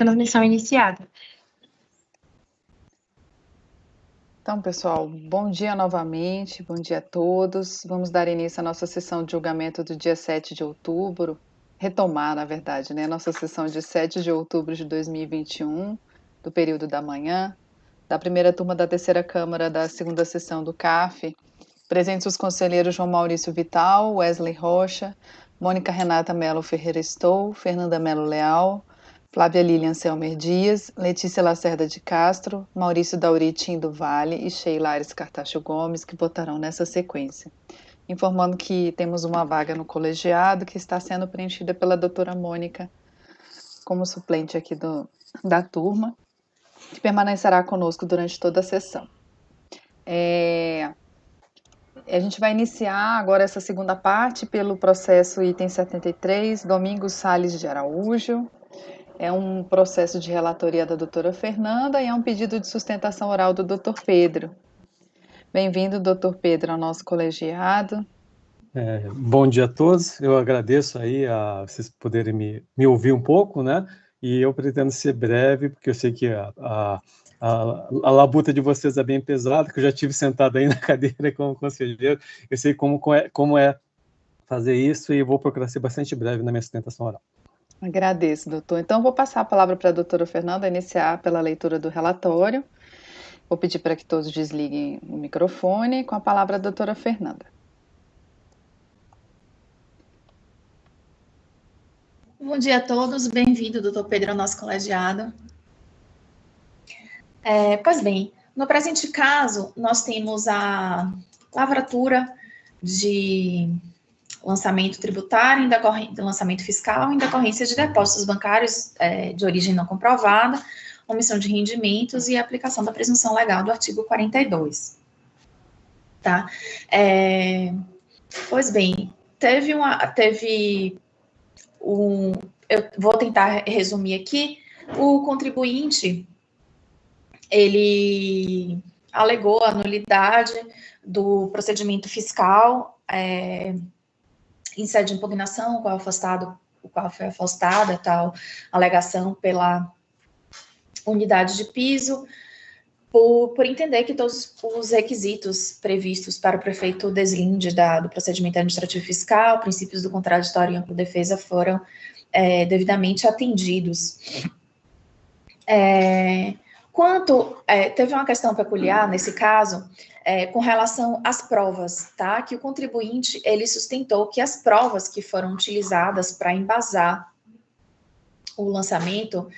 Transmissão iniciada. Então, pessoal, bom dia novamente, bom dia a todos. Vamos dar início à nossa sessão de julgamento do dia 7 de outubro, retomar, na verdade, né, nossa sessão de 7 de outubro de 2021, do período da manhã, da primeira turma da terceira Câmara da segunda sessão do CAF. Presentes os conselheiros João Maurício Vital, Wesley Rocha, Mônica Renata Melo Ferreira Estou, Fernanda Melo Leal, Flávia Lilian Selmer Dias, Letícia Lacerda de Castro, Maurício Dauritim do Vale e Sheila Ares Cartacho Gomes, que votarão nessa sequência. Informando que temos uma vaga no colegiado que está sendo preenchida pela doutora Mônica como suplente aqui da turma, que permanecerá conosco durante toda a sessão. A gente vai iniciar agora essa segunda parte pelo processo item 73, Domingos Salles de Araújo. É um processo de relatoria da doutora Fernanda e é um pedido de sustentação oral do doutor Pedro. Bem-vindo, doutor Pedro, ao nosso colegiado. Bom dia a todos, eu agradeço aí a vocês poderem me ouvir um pouco, né? E eu pretendo ser breve, porque eu sei que a labuta de vocês é bem pesada, que eu já tive sentado aí na cadeira como conselheiro, eu sei como é fazer isso e vou procurar ser bastante breve na minha sustentação oral. Agradeço, doutor. Então, vou passar a palavra para a doutora Fernanda iniciar pela leitura do relatório. Vou pedir para que todos desliguem o microfone. Com a palavra a doutora Fernanda. Bom dia a todos, bem-vindo, doutor Pedro, ao nosso colegiado. Pois bem, no presente caso, nós temos a lavratura de lançamento tributário, lançamento fiscal em decorrência de depósitos bancários de origem não comprovada, omissão de rendimentos e aplicação da presunção legal do artigo 42. Tá? Pois bem, eu vou tentar resumir aqui. O contribuinte, ele alegou a nulidade do procedimento fiscal em sede de impugnação, o qual foi afastada tal alegação pela unidade de piso, por entender que todos os requisitos previstos para o prefeito deslinde do procedimento administrativo fiscal, princípios do contraditório e ampla defesa foram devidamente atendidos. Teve uma questão peculiar nesse caso, com relação às provas, tá? Que o contribuinte, ele sustentou que as provas que foram utilizadas para embasar o lançamento,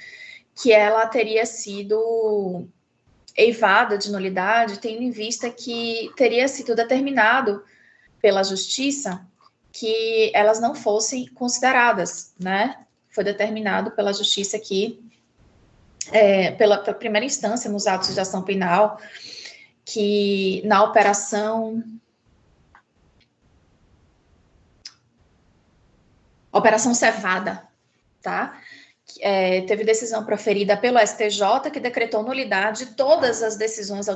que ela teria sido eivada de nulidade, tendo em vista que teria sido determinado pela justiça que elas não fossem consideradas, né? Foi determinado pela justiça que, pela primeira instância, nos autos de ação penal, que na Operação Cevada, tá? Teve decisão proferida pelo STJ, que decretou nulidade de todas as decisões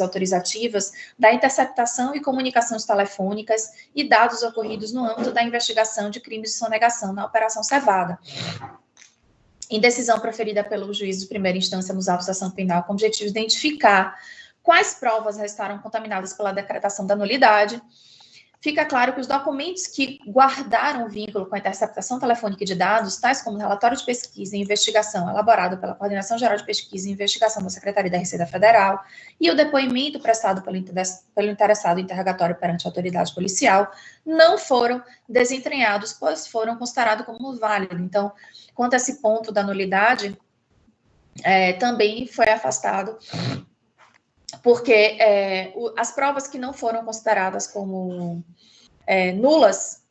autorizativas da interceptação e comunicações telefônicas e dados ocorridos no âmbito da investigação de crimes de sonegação na Operação Cevada. Em decisão proferida pelo juiz de primeira instância nos autos de ação penal, com o objetivo de identificar quais provas restaram contaminadas pela decretação da nulidade, fica claro que os documentos que guardaram vínculo com a interceptação telefônica de dados, tais como o relatório de pesquisa e investigação elaborado pela Coordenação Geral de Pesquisa e Investigação da Secretaria da Receita Federal e o depoimento prestado pelo interessado interrogatório perante a autoridade policial, não foram desentranhados, pois foram considerados como válidos. Então, quanto a esse ponto da nulidade, também foi afastado, porque as provas que não foram consideradas como nulas,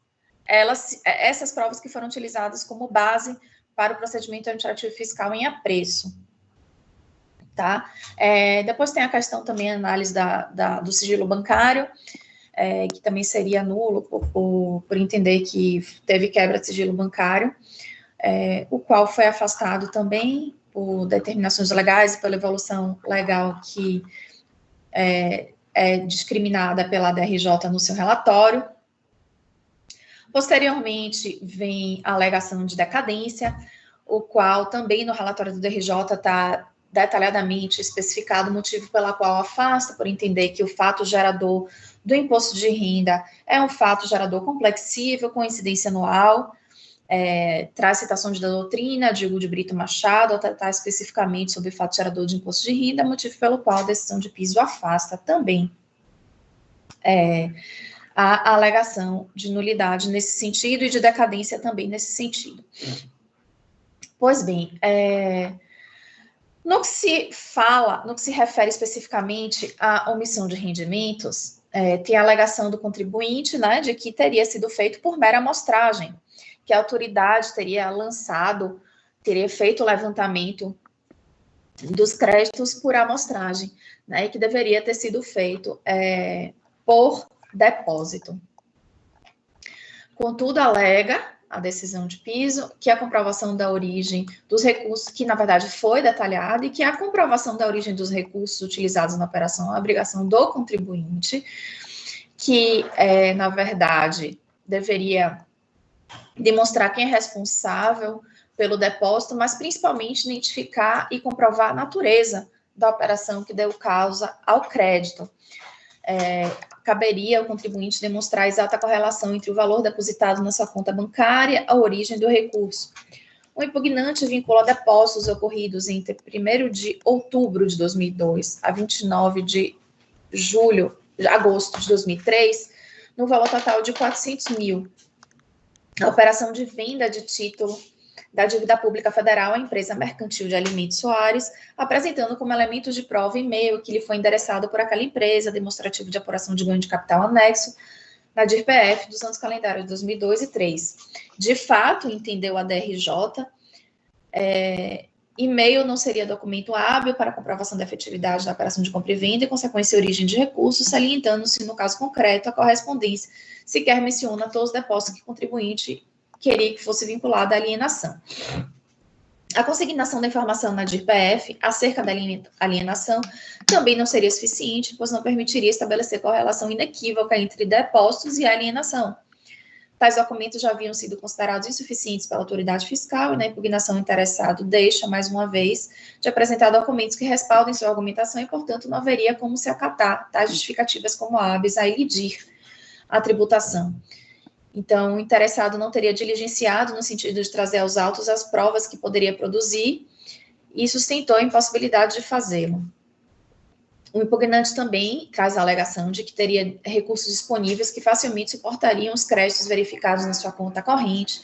essas provas que foram utilizadas como base para o procedimento administrativo fiscal em apreço. Tá? Depois tem a questão também, a análise do sigilo bancário, que também seria nulo por entender que teve quebra de sigilo bancário, o qual foi afastado também por determinações legais e pela evolução legal que é discriminada pela DRJ no seu relatório. Posteriormente, vem a alegação de decadência, o qual também no relatório do DRJ está detalhadamente especificado o motivo pela qual afasta, por entender que o fato gerador do imposto de renda é um fato gerador complexível, com incidência anual, traz citações da doutrina de Hugo de Brito Machado, a tratar especificamente sobre o fato gerador de imposto de renda, motivo pelo qual a decisão de piso afasta também a alegação de nulidade nesse sentido e de decadência também nesse sentido. Pois bem, no que se refere especificamente à omissão de rendimentos, tem a alegação do contribuinte, né, de que teria sido feito por mera amostragem, que a autoridade teria feito o levantamento dos créditos por amostragem, né, e que deveria ter sido feito por depósito. Contudo, alega a decisão de piso que a comprovação da origem dos recursos, que na verdade foi detalhada, e que a comprovação da origem dos recursos utilizados na operação é uma obrigação do contribuinte, que na verdade deveria demonstrar quem é responsável pelo depósito, mas principalmente identificar e comprovar a natureza da operação que deu causa ao crédito. Caberia ao contribuinte demonstrar a exata correlação entre o valor depositado na sua conta bancária e a origem do recurso. O impugnante vincula depósitos ocorridos entre 1º de outubro de 2002 a 29 de agosto de 2003, no valor total de 400 mil. A operação de venda de título da dívida pública federal à empresa mercantil de Alimentos Soares, apresentando como elementos de prova e-mail que lhe foi endereçado por aquela empresa, demonstrativo de apuração de ganho de capital anexo, na DIR-PF dos anos calendários de 2002 e 2003. De fato, entendeu a DRJ, e-mail não seria documento hábil para comprovação da efetividade da operação de compra e venda e consequência origem de recursos, salientando-se, no caso concreto, a correspondência sequer menciona todos os depósitos que o contribuinte queria que fosse vinculada à alienação. A consignação da informação na DIR-PF acerca da alienação também não seria suficiente, pois não permitiria estabelecer correlação inequívoca entre depósitos e alienação. Tais documentos já haviam sido considerados insuficientes pela autoridade fiscal e na impugnação o interessado deixa, mais uma vez, de apresentar documentos que respaldem sua argumentação e, portanto, não haveria como se acatar tais justificativas como hábeis a elidir a tributação. Então, o interessado não teria diligenciado no sentido de trazer aos autos as provas que poderia produzir e sustentou a impossibilidade de fazê-lo. O impugnante também traz a alegação de que teria recursos disponíveis que facilmente suportariam os créditos verificados na sua conta corrente.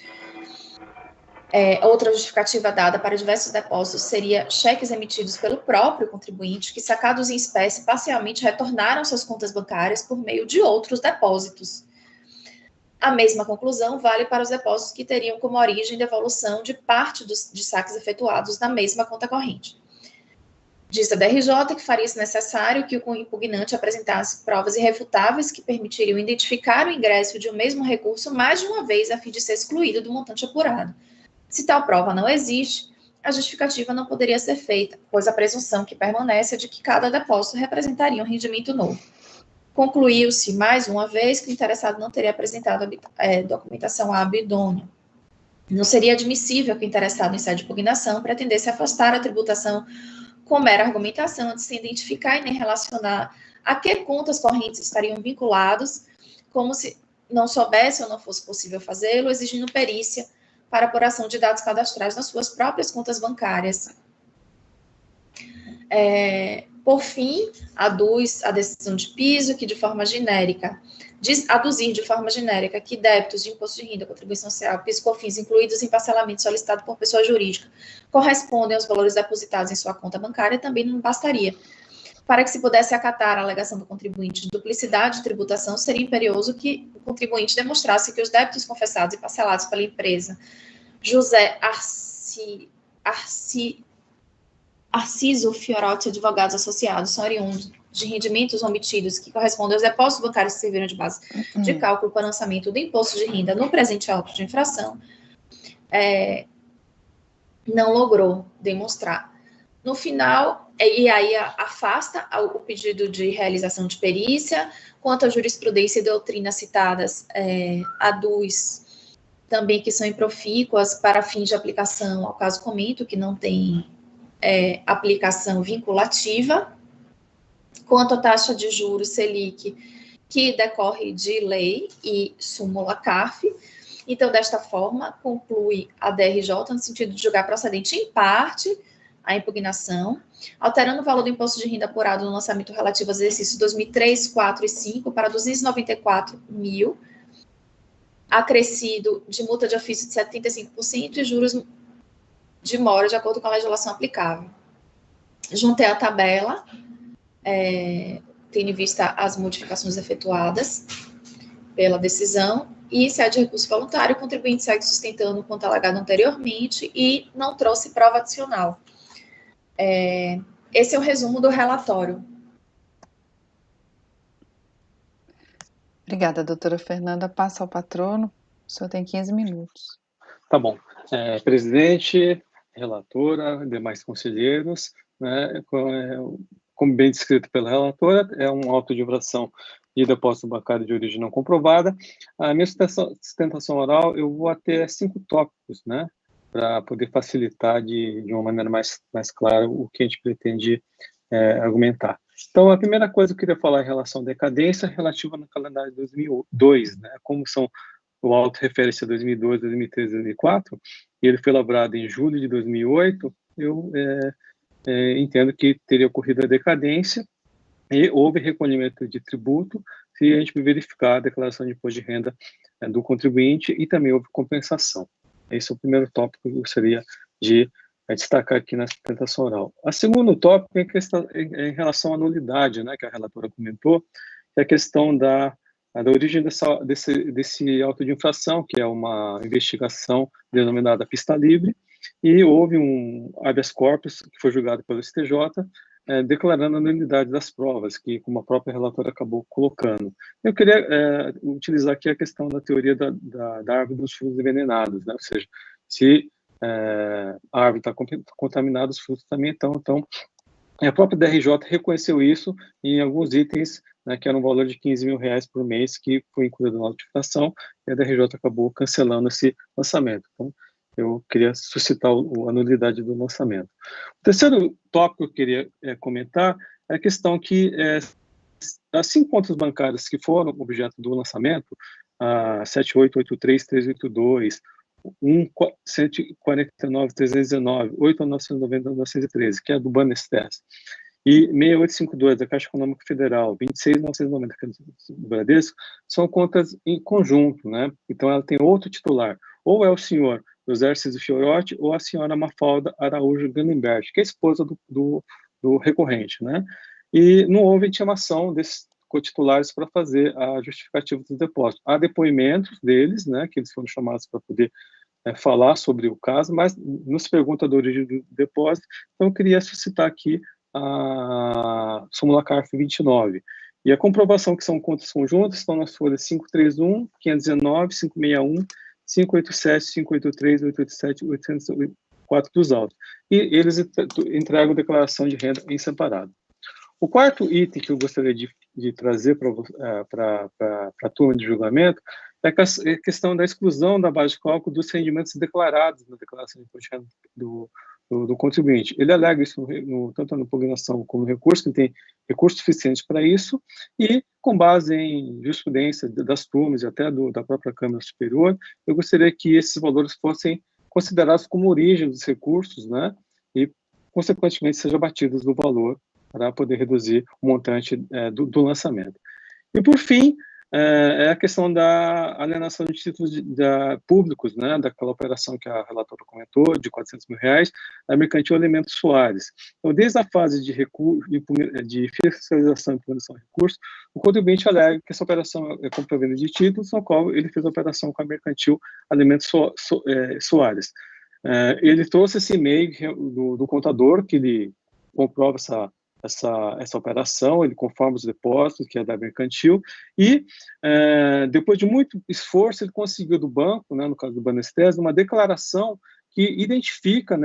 Outra justificativa dada para diversos depósitos seria cheques emitidos pelo próprio contribuinte que, sacados em espécie, parcialmente retornaram suas contas bancárias por meio de outros depósitos. A mesma conclusão vale para os depósitos que teriam como origem devolução de parte de saques efetuados na mesma conta corrente. Diz a DRJ que faria-se necessário que o impugnante apresentasse provas irrefutáveis que permitiriam identificar o ingresso de um mesmo recurso mais de uma vez a fim de ser excluído do montante apurado. Se tal prova não existe, a justificativa não poderia ser feita, pois a presunção que permanece é de que cada depósito representaria um rendimento novo. Concluiu-se, mais uma vez, que o interessado não teria apresentado documentação hábil e idônea. Não seria admissível que o interessado, em sede de impugnação, pretendesse afastar a tributação com mera argumentação, de se identificar e nem relacionar a que contas correntes estariam vinculados, como se não soubesse ou não fosse possível fazê-lo, exigindo perícia para apuração de dados cadastrais nas suas próprias contas bancárias. Por fim, aduz a decisão de piso que, de forma genérica, aduzir de forma genérica que débitos de imposto de renda, contribuição social, PIS e COFINS incluídos em parcelamento solicitado por pessoa jurídica correspondem aos valores depositados em sua conta bancária também não bastaria. Para que se pudesse acatar a alegação do contribuinte de duplicidade de tributação, seria imperioso que o contribuinte demonstrasse que os débitos confessados e parcelados pela empresa José Arciso Fiorotti Advogados Associados são oriundos de rendimentos omitidos que correspondem aos depósitos bancários que serviram de base de cálculo para o lançamento do imposto de renda no presente auto de infração, não logrou demonstrar. No final, e aí afasta o pedido de realização de perícia, quanto à jurisprudência e doutrina citadas, aduz também que são improfícuas para fins de aplicação ao caso comento, que não tem aplicação vinculativa, quanto à taxa de juros Selic, que decorre de lei e súmula CARF. Então, desta forma, conclui a DRJ no sentido de julgar procedente em parte a impugnação, alterando o valor do imposto de renda apurado no lançamento relativo aos exercícios 2003, 4 e 5 para 294 mil, acrescido de multa de ofício de 75% e juros de mora de acordo com a legislação aplicável. Juntei a tabela, tendo em vista as modificações efetuadas pela decisão, e se há de recurso voluntário, o contribuinte segue sustentando o quanto alegado anteriormente e não trouxe prova adicional. Esse é o resumo do relatório. Obrigada, doutora Fernanda. Passa ao patrono. O senhor tem 15 minutos. Tá bom. Presidente, relatora, demais conselheiros, né, como bem descrito pela relatora, é um auto de infração e depósito bancário de origem não comprovada. A minha sustentação oral, eu vou até 5 tópicos, né, para poder facilitar de uma maneira mais clara o que a gente pretende argumentar. Então, a primeira coisa que eu queria falar em relação à decadência relativa no calendário de 2002, né, como o auto refere-se a 2002, 2013, 2004, e ele foi elaborado em julho de 2008, eu entendo que teria ocorrido a decadência e houve recolhimento de tributo se a gente verificar a declaração de imposto de renda do contribuinte e também houve compensação. Esse é o primeiro tópico que eu gostaria de destacar aqui na sustentação oral. O segundo tópico é em relação à nulidade, né, que a relatora comentou, que é a questão da origem desse auto de infração, que é uma investigação denominada pista livre, e houve um habeas corpus que foi julgado pelo STJ, declarando a nulidade das provas, que como a própria relatora acabou colocando. Eu queria utilizar aqui a questão da teoria da árvore dos frutos envenenados, né? Ou seja, se a árvore está contaminada, os frutos também estão. Então, a própria DRJ reconheceu isso em alguns itens, né, que era um valor de R$15 mil por mês, que foi incluído na notificação, e a DRJ acabou cancelando esse lançamento. Então, eu queria suscitar a nulidade do lançamento. O terceiro tópico que eu queria comentar é a questão que as 5 contas bancárias que foram objeto do lançamento, a 7883-382, 149-319, 8.990-913, que é do Banestes, e 6852 da Caixa Econômica Federal, 26.990, que é do Bradesco, são contas em conjunto, né? Então ela tem outro titular, ou é o senhor José Arciso Fiorotti ou a senhora Mafalda Araújo Gandenberg, que é a esposa do recorrente, né? E não houve intimação desses cotitulares para fazer a justificativa dos depósitos. Há depoimentos deles, né, que eles foram chamados para poder falar sobre o caso, mas não se pergunta da origem do depósito, então eu queria suscitar aqui a súmula CARF 29. E a comprovação que são contas conjuntas estão nas folhas 531, 519, 561, 587, 583, 887, 804 dos autos. E eles entregam declaração de renda em separado. O quarto item que eu gostaria de trazer para a turma de julgamento é a questão da exclusão da base de cálculo dos rendimentos declarados na declaração de imposto de renda do contribuinte. Ele alega isso tanto na impugnação como no recurso, que tem recursos suficientes para isso, e com base em jurisprudência das turmas e até da própria Câmara Superior, eu gostaria que esses valores fossem considerados como origem dos recursos, né, e, consequentemente, sejam abatidos do valor para poder reduzir o montante do lançamento. E, por fim, é a questão da alienação de títulos públicos, né, daquela operação que a relatora comentou, de R$400 mil, da Mercantil Alimentos Soares. Então, desde a fase de fiscalização e impugnação de recursos, o contribuinte alega que essa operação é compra-venda de títulos, no qual ele fez a operação com a Mercantil Alimentos Soares. Ele trouxe esse e-mail do contador, que ele comprova essa operação, ele conforma os depósitos, que é da Mercantil, e depois de muito esforço, ele conseguiu do banco, né, no caso do Banestes, uma declaração que identifica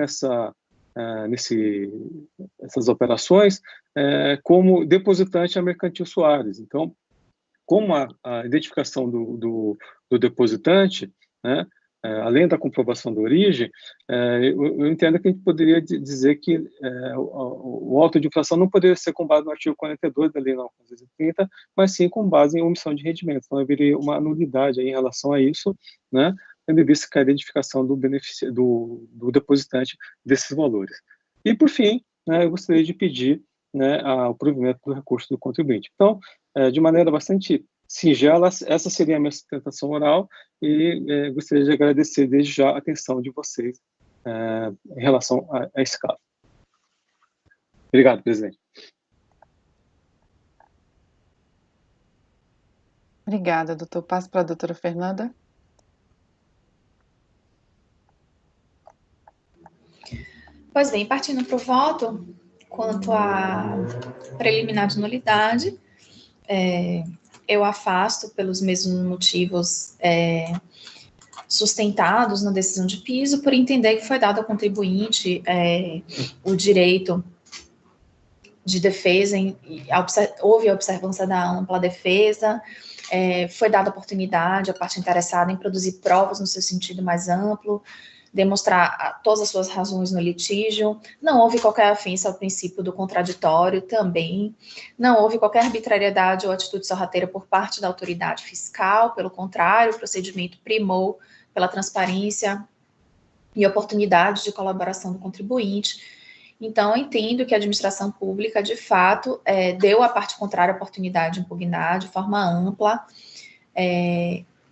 essas operações como depositante a Mercantil Soares. Então, como a identificação do depositante, né, além da comprovação da origem, eu entendo que a gente poderia dizer que o auto de infração não poderia ser com base no artigo 42 da Lei 9.230, mas sim com base em omissão de rendimento. Então, haveria uma nulidade aí em relação a isso, né, tendo em vista que a identificação do depositante desses valores. E, por fim, né, eu gostaria de pedir, né, o provimento do recurso do contribuinte. Então, de maneira bastante singela, essa seria a minha sustentação oral e gostaria de agradecer desde já a atenção de vocês em relação a esse caso. Obrigado, presidente. Obrigada, doutor. Passo para a doutora Fernanda. Pois bem, partindo para o voto, quanto à preliminar de nulidade, eu afasto pelos mesmos motivos sustentados na decisão de piso, por entender que foi dado ao contribuinte o direito de defesa, houve a observância da ampla defesa, foi dada a oportunidade à parte interessada em produzir provas no seu sentido mais amplo, demonstrar todas as suas razões no litígio, não houve qualquer ofensa ao princípio do contraditório também, não houve qualquer arbitrariedade ou atitude sorrateira por parte da autoridade fiscal, pelo contrário, o procedimento primou pela transparência e oportunidade de colaboração do contribuinte. Então, eu entendo que a administração pública, de fato, deu à parte contrária a oportunidade de impugnar de forma ampla,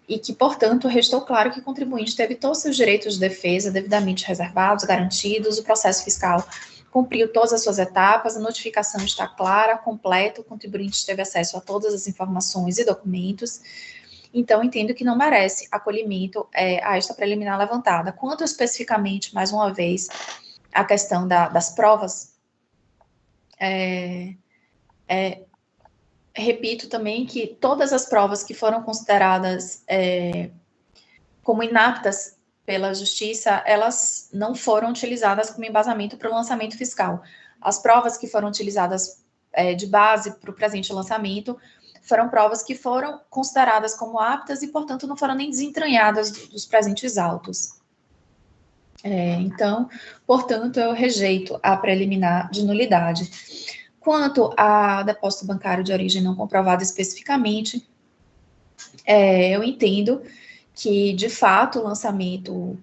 e que, portanto, restou claro que o contribuinte teve todos os seus direitos de defesa devidamente reservados, garantidos, o processo fiscal cumpriu todas as suas etapas, a notificação está clara, completa, o contribuinte teve acesso a todas as informações e documentos, então entendo que não merece acolhimento a esta preliminar levantada. Quanto especificamente, mais uma vez, a questão das provas, repito também que todas as provas que foram consideradas como inaptas pela Justiça, elas não foram utilizadas como embasamento para o lançamento fiscal. As provas que foram utilizadas de base para o presente lançamento foram provas que foram consideradas como aptas e, portanto, não foram nem desentranhadas dos presentes autos. Então, portanto, eu rejeito a preliminar de nulidade. Quanto ao depósito bancário de origem não comprovada especificamente, eu entendo que, de fato, o lançamento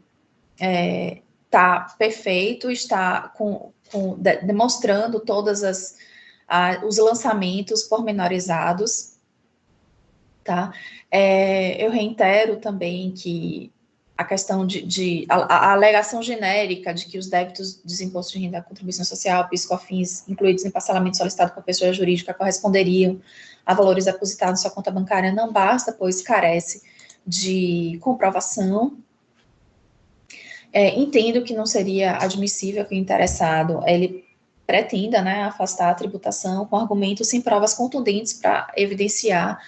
está perfeito, está demonstrando todos os lançamentos pormenorizados, tá? Eu reitero também que a questão a alegação genérica de que os débitos dos impostos de renda, contribuição social, PIS, COFINS, incluídos em parcelamento solicitado por pessoa jurídica, corresponderiam a valores depositados em sua conta bancária, não basta, pois carece de comprovação. Entendo que não seria admissível que o interessado ele pretenda, né, afastar a tributação com argumentos sem provas contundentes para evidenciar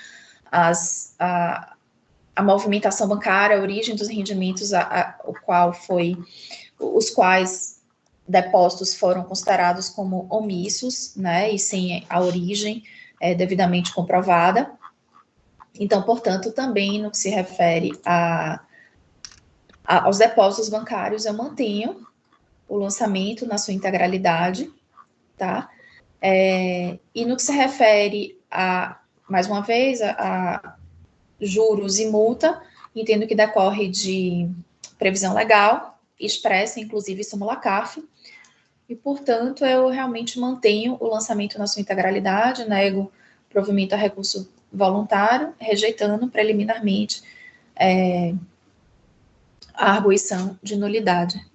a movimentação bancária, a origem dos rendimentos, os quais depósitos foram considerados como omissos, né, e sem a origem devidamente comprovada. Então, portanto, também no que se refere aos depósitos bancários, eu mantenho o lançamento na sua integralidade, tá? E no que se refere mais uma vez, a juros e multa, entendo que decorre de previsão legal, expressa, inclusive, súmula CARF, e, portanto, eu realmente mantenho o lançamento na sua integralidade, nego provimento a recurso voluntário, rejeitando preliminarmente a arguição de nulidade.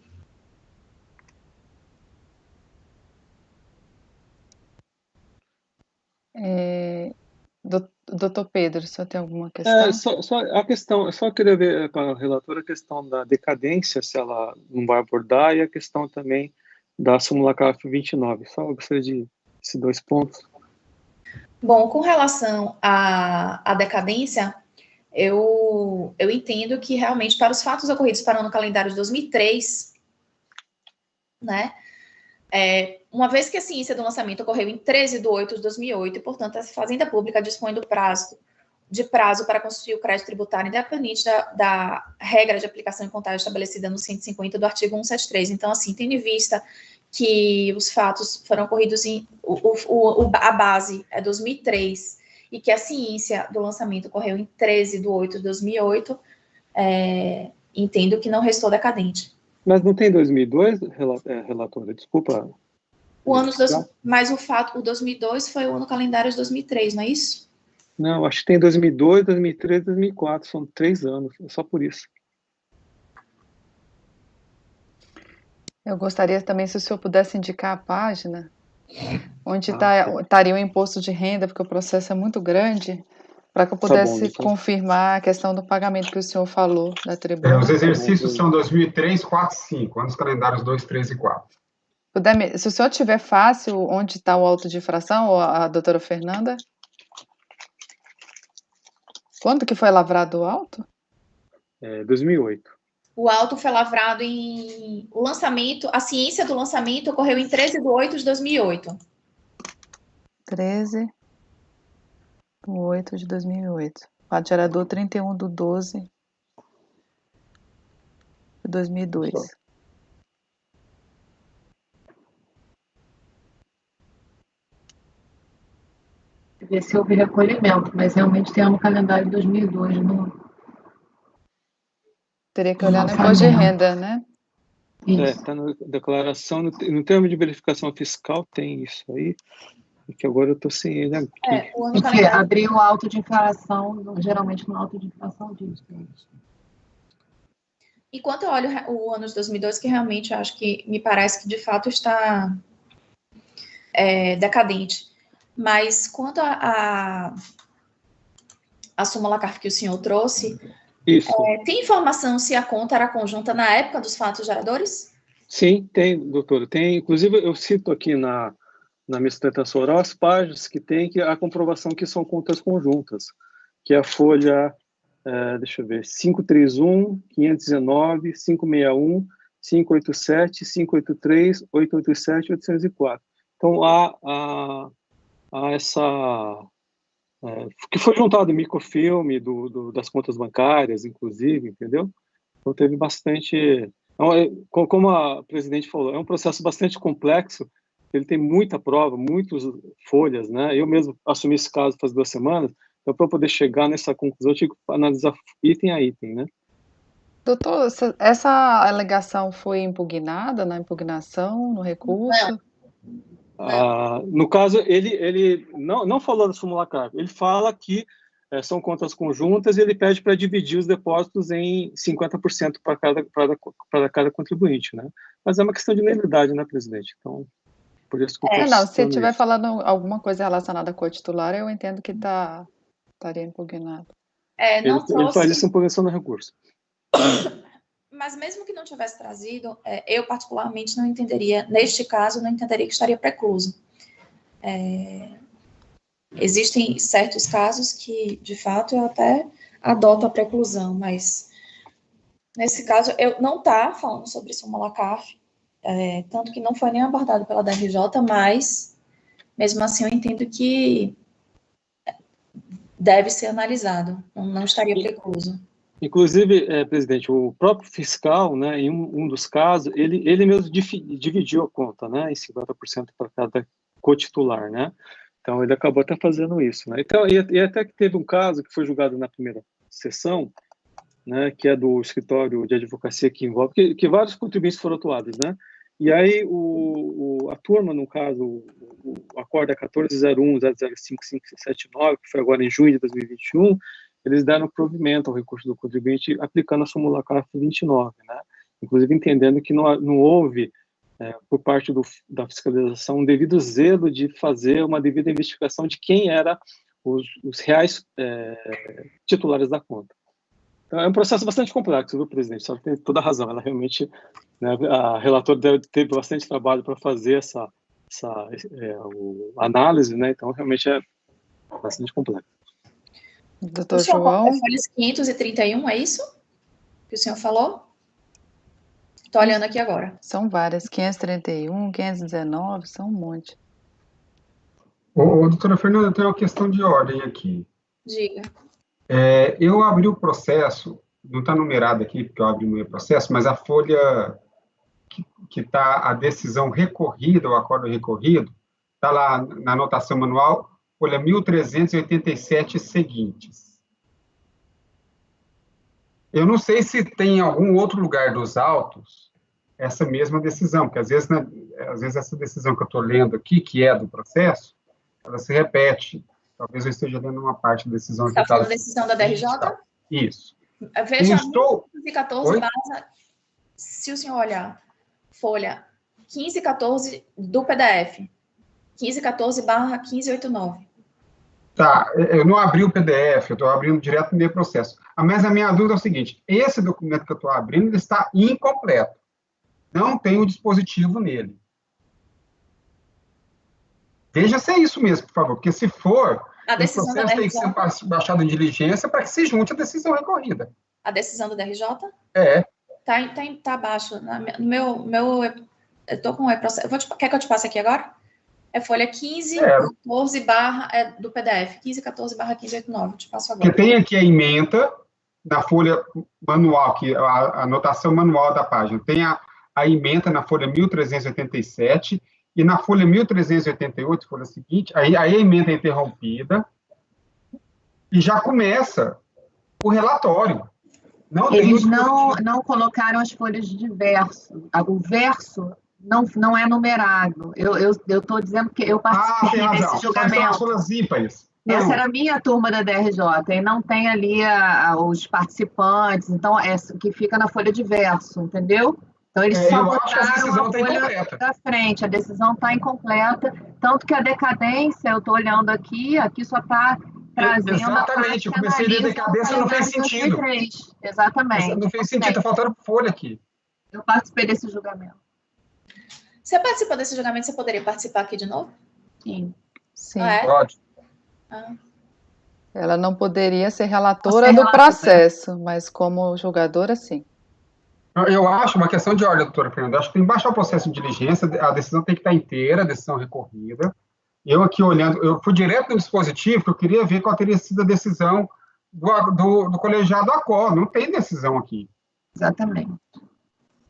Doutor Pedro, o senhor tem alguma questão? Só a questão, eu só queria ver para a relatora a questão da decadência, se ela não vai abordar, e a questão também da súmula CARF 29. Só eu gostaria de esses 2 pontos. Bom, com relação à decadência, eu entendo que realmente para os fatos ocorridos para o ano calendário de 2003, né, uma vez que a ciência do lançamento ocorreu em 13 de 8 de 2008, e, portanto, a Fazenda Pública dispõe do prazo de prazo para constituir o crédito tributário independente da regra de aplicação em contagem estabelecida no 150 do artigo 173. Então, assim, tendo em vista que os fatos foram ocorridos a base é 2003 e que a ciência do lançamento ocorreu em 13/8/2008, entendo que não restou decadente. Mas não tem 2002, relatora? Desculpa. Mas o 2002 foi o ano calendário de 2003, não é isso? Não, acho que tem 2002, 2003, 2004, são 3 anos, é só por isso. Eu gostaria também, se o senhor pudesse indicar a página onde estaria o imposto de renda, porque o processo é muito grande, para que eu pudesse confirmar a questão do pagamento que o senhor falou da tribuna. Os exercícios são 2003, 4, 5, anos calendários 2, 3 e 4. Se o senhor tiver fácil, onde está o auto de infração, ou a doutora Fernanda? Quando que foi lavrado o auto? 2008. O auto foi lavrado o lançamento, a ciência do lançamento ocorreu em 13/8/2008. 13/8/2008. Fato gerador 31/12/2002. Ver se houve recolhimento, mas realmente tem no calendário de 2002 Teria que olhar no imposto de renda, né? Está na declaração, no termo de verificação fiscal tem isso aí, que agora eu estou sem ele aqui. Abrir o auto de infração, geralmente no auto de infração diz. Enquanto eu olho o ano de 2002, que realmente eu acho que me parece que de fato está decadente. Mas quanto a súmula CARF que o senhor trouxe, tem informação se a conta era conjunta na época dos fatos geradores? Sim, tem, doutora. Tem, inclusive, eu cito aqui na minha sustentação oral as páginas que tem a comprovação que são contas conjuntas, que é a folha, deixa eu ver, 531, 519, 561, 587, 583, 887 e 804. Então, há essa... que foi juntado em microfilme das contas bancárias, inclusive, entendeu? Então, teve bastante... Como a presidente falou, é um processo bastante complexo, ele tem muita prova, muitas folhas, né? Eu mesmo assumi esse caso faz 2 semanas, então, para poder chegar nessa conclusão, eu tive que analisar item a item, né? Doutor, essa alegação foi impugnada na impugnação, no recurso? No caso, ele não falou da súmula CARF, ele fala que são contas conjuntas e ele pede para dividir os depósitos em 50% para cada contribuinte, né? Mas é uma questão de nulidade, né, presidente? Então, por isso que eu se estiver falando alguma coisa relacionada à co-titular, eu entendo que estaria impugnado. Ele faz isso em impugnação no recurso. Mas mesmo que não tivesse trazido, eu particularmente não entenderia, neste caso, não entenderia que estaria precluso. Existem certos casos que, de fato, eu até adoto a preclusão, mas nesse caso, eu não está falando sobre súmula CARF, tanto que não foi nem abordado pela DRJ, mas, mesmo assim, eu entendo que deve ser analisado, não estaria precluso. Inclusive, presidente, o próprio fiscal, né, em um dos casos, ele mesmo dividiu a conta, né, em 50% para cada cotitular, né? Então, ele acabou até fazendo isso, né? Então, e até que teve um caso que foi julgado na primeira sessão, né, que é do escritório de advocacia que envolve, que vários contribuintes foram atuados, né? E aí, a turma, no caso, o acordo é 1401.005.579, que foi agora em junho de 2021, eles deram provimento ao recurso do contribuinte aplicando a súmula CARF 29, né? Inclusive entendendo que não houve, por parte da fiscalização, um devido zelo de fazer uma devida investigação de quem eram os reais titulares da conta. Então, é um processo bastante complexo, viu, presidente? Só tem toda a razão. Ela realmente, né, a relatora teve bastante trabalho para fazer essa análise, né? Então, realmente é bastante complexo. Doutor João? Folhas 531, é isso que o senhor falou? Estou olhando aqui agora. São várias, 531, 519, são um monte. Doutora Fernanda, tem uma questão de ordem aqui. Diga. Eu abri o processo, não está numerado aqui, porque eu abri o meu processo, mas a folha que está a decisão recorrida, o acordo recorrido, está lá na anotação manual, folha 1387 seguintes. Eu não sei se tem em algum outro lugar dos autos essa mesma decisão, porque às vezes essa decisão que eu estou lendo aqui, que é do processo, ela se repete. Talvez eu esteja lendo uma parte da decisão. Você está falando da decisão da DRJ? Isso. Veja, 1514, se o senhor olhar, folha 1514 do PDF, 1514/1589. Tá, eu não abri o PDF, eu estou abrindo direto no meu processo. Mas a minha dúvida é o seguinte, esse documento que eu estou abrindo, ele está incompleto. Não tem o dispositivo nele. Veja se é isso mesmo, por favor, porque se for, a decisão o processo tem que ser baixado em diligência para que se junte a decisão recorrida. A decisão do DRJ? É. Tá abaixo. No meu eu estou com o e-processo. Quer que eu te passe aqui agora? É folha 1514 do PDF, 1514/1589. Te passo agora. Porque tem aqui a ementa, na folha manual, que a anotação manual da página, tem a ementa na folha 1387, e na folha 1388, folha seguinte, aí a ementa é interrompida, e já começa o relatório. Eles não colocaram as folhas de verso. O verso não é numerado. Eu estou dizendo que eu participei desse julgamento. São as ímpares. Essa era a minha turma da DRJ, e não tem ali os participantes, então que fica na folha de verso, entendeu? Então, eles só botaram a folha da frente, a decisão está incompleta, tanto que a decadência, eu estou olhando aqui só está trazendo. Exatamente, eu comecei a ler decadência, não fez sentido. Exatamente. Não fez sentido, está faltando folha aqui. Eu participei desse julgamento. Você participou desse julgamento, você poderia participar aqui de novo? Sim. Sim. Pode. Ela não poderia ser relatora do processo, mas como julgadora, sim. Eu acho uma questão de ordem, doutora Fernanda. Acho que tem que baixar o processo de diligência, a decisão tem que estar inteira, a decisão recorrida. Eu aqui olhando, eu fui direto no dispositivo, porque eu queria ver qual teria sido a decisão do colegiado acordo. Não tem decisão aqui. Exatamente.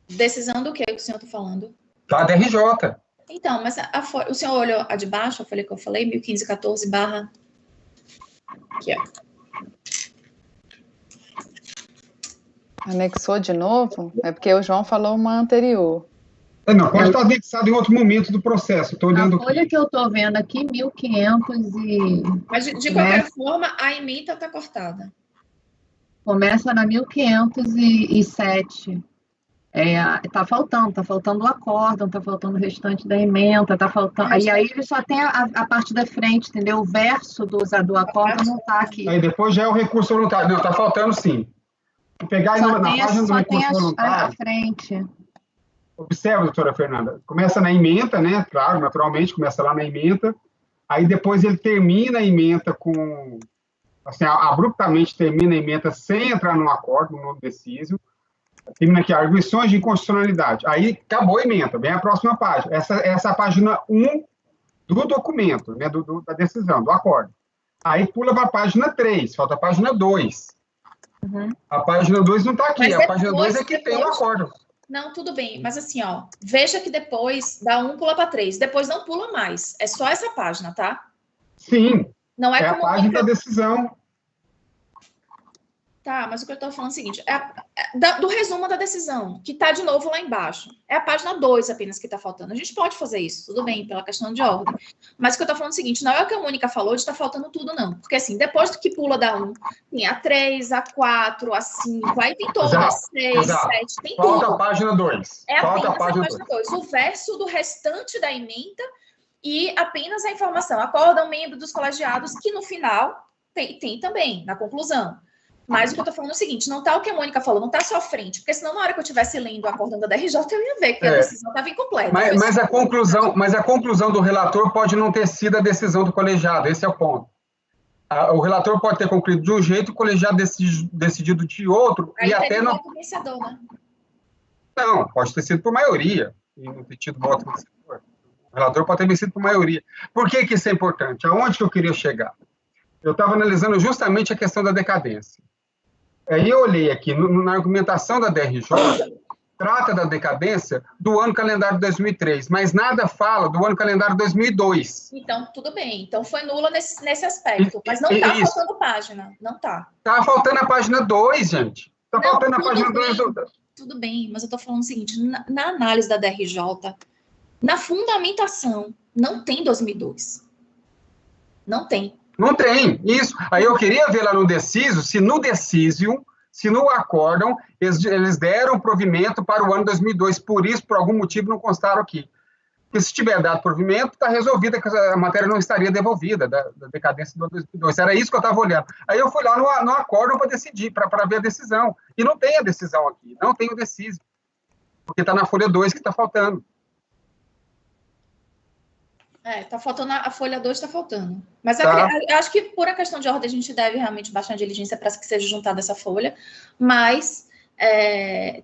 Decisão do que o senhor está falando? Da DRJ. Então, mas o senhor olhou a de baixo, a folha que eu falei, 1514 barra... Aqui, ó. Anexou de novo? É porque o João falou uma anterior. Não, pode estar anexado em outro momento do processo. Estou olhando a folha que eu estou vendo aqui, 1500 e... Mas, de qualquer forma, a ementa está cortada. Começa na 1507. Está faltando o acórdão, está faltando o restante da ementa, está faltando... E aí ele só tem a parte da frente, entendeu? O verso do acórdão não está aqui. Aí depois já é o recurso voluntário. Não, está faltando sim. Pegar na página do recurso voluntário. A frente. Observa, doutora Fernanda. Começa na ementa, né? Claro, naturalmente, começa lá na ementa. Aí depois ele termina a ementa com... Assim, abruptamente termina a ementa sem entrar no acordo, no decísio. Termina aqui, arguições de inconstitucionalidade. Aí acabou a ementa, vem a próxima página. Essa é a página 1 do documento, né? Da decisão, do acordo. Aí pula para a página 3, falta a página 2. Uhum. A página 2 não está aqui, mas a página 2 é que tem o acordo. Não, tudo bem, mas assim, ó, veja que depois da 1 pula para 3, depois não pula mais, é só essa página, tá? Sim, não é a página da decisão. Tá, mas o que eu estou falando é o seguinte, do resumo da decisão, que está de novo lá embaixo. É a página 2 apenas que está faltando. A gente pode fazer isso, tudo bem, pela questão de ordem. Mas o que eu estou falando é o seguinte, não é o que a Mônica falou de estar faltando tudo, não. Porque assim, depois do que pula da 1, tem a 3, a 4, a 5, aí tem todas, a 6, 7, tem tudo. Falta a página 2. Falta a página 2. O verso do restante da ementa e apenas a informação. Acórdão membro dos colegiados, que no final tem também, na conclusão. Mas o que eu tô falando é o seguinte, não tá o que a Mônica falou, não tá só à frente, porque senão na hora que eu estivesse lendo o acórdão da DRJ, eu ia ver que a decisão estava incompleta. Mas a conclusão do relator pode não ter sido a decisão do colegiado, esse é o ponto. O relator pode ter concluído de um jeito, o colegiado decidido de outro, aí e até não... vencedor, né? Não, pode ter sido por maioria, e não ter tido voto vencedor. O relator pode ter vencido por maioria. Por que isso é importante? Aonde que eu queria chegar? Eu estava analisando justamente a questão da decadência. Aí eu olhei aqui, na argumentação da DRJ, trata da decadência do ano calendário de 2003, mas nada fala do ano calendário de 2002. Então, tudo bem. Então, foi nula nesse aspecto. Mas não está faltando página. Não está. Está faltando a página 2, gente. Está faltando a página 2. Tudo bem, mas eu estou falando o seguinte, na análise da DRJ, na fundamentação, não tem 2002. Não tem. Não tem, isso. Aí eu queria ver lá no deciso, se no acórdão, eles deram provimento para o ano 2002, por isso, por algum motivo, não constaram aqui. Porque se tiver dado provimento, está resolvida, que a matéria não estaria devolvida, da decadência do ano 2002. Era isso que eu estava olhando. Aí eu fui lá no acórdão para decidir, para ver a decisão. E não tem a decisão aqui, não tem o deciso. Porque está na folha 2 que está faltando. Tá faltando, a folha 2 está faltando. Mas eu acho que por a questão de ordem, a gente deve realmente baixar a diligência para que seja juntada essa folha, mas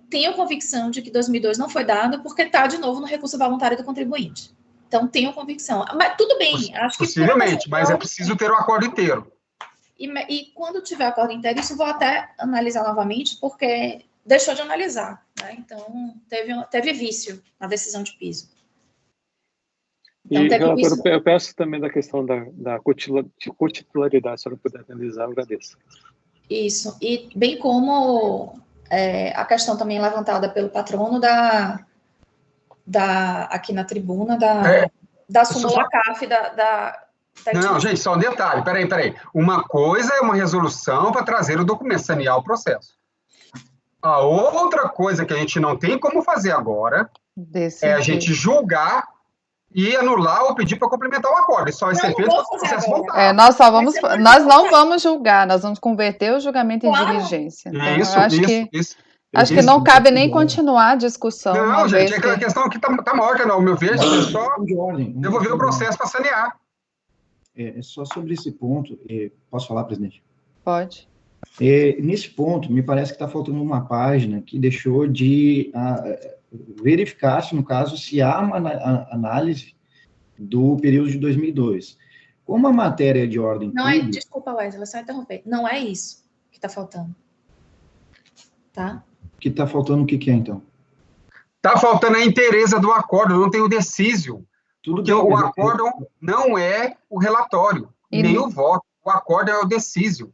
tenho convicção de que 2002 não foi dado, porque está de novo no recurso voluntário do contribuinte. Então, tenho convicção. Mas tudo bem. Acho que possivelmente, mas é preciso ter o acordo inteiro. E quando tiver o acordo inteiro, isso eu vou até analisar novamente, porque deixou de analisar. Né? Então, teve vício na decisão de piso. Então, relator, eu peço também da questão da cotitularidade, se a senhora puder analisar, eu agradeço. Isso, e bem como a questão também levantada pelo patrono aqui na tribuna, da súmula CAF, Não, gente, só um detalhe, peraí. Uma coisa é uma resolução para trazer o documento, sanear o processo. A outra coisa que a gente não tem como fazer agora é a gente julgar e anular ou pedir para complementar o acordo. Isso só vai ser feito para o processo voltar. Nós não vamos julgar, nós vamos converter o julgamento em diligência. Então, Isso. Acho que não cabe nem continuar a discussão. Não, gente, a questão aqui está morta, não. O meu vejo é só devolver o processo para sanear. Só sobre esse ponto, posso falar, presidente? Pode. Nesse ponto, me parece que está faltando uma página que deixou de verificar-se, no caso, se há uma análise do período de 2002. Como a matéria é de ordem pública... Desculpa, Wesley, vou só interromper. Não é isso que está faltando. Tá? Que está faltando o que é, então? Está faltando a inteireza do acordo, não tem o decísio. Porque o acordo não é o relatório, nem o voto. O acordo é o decísio.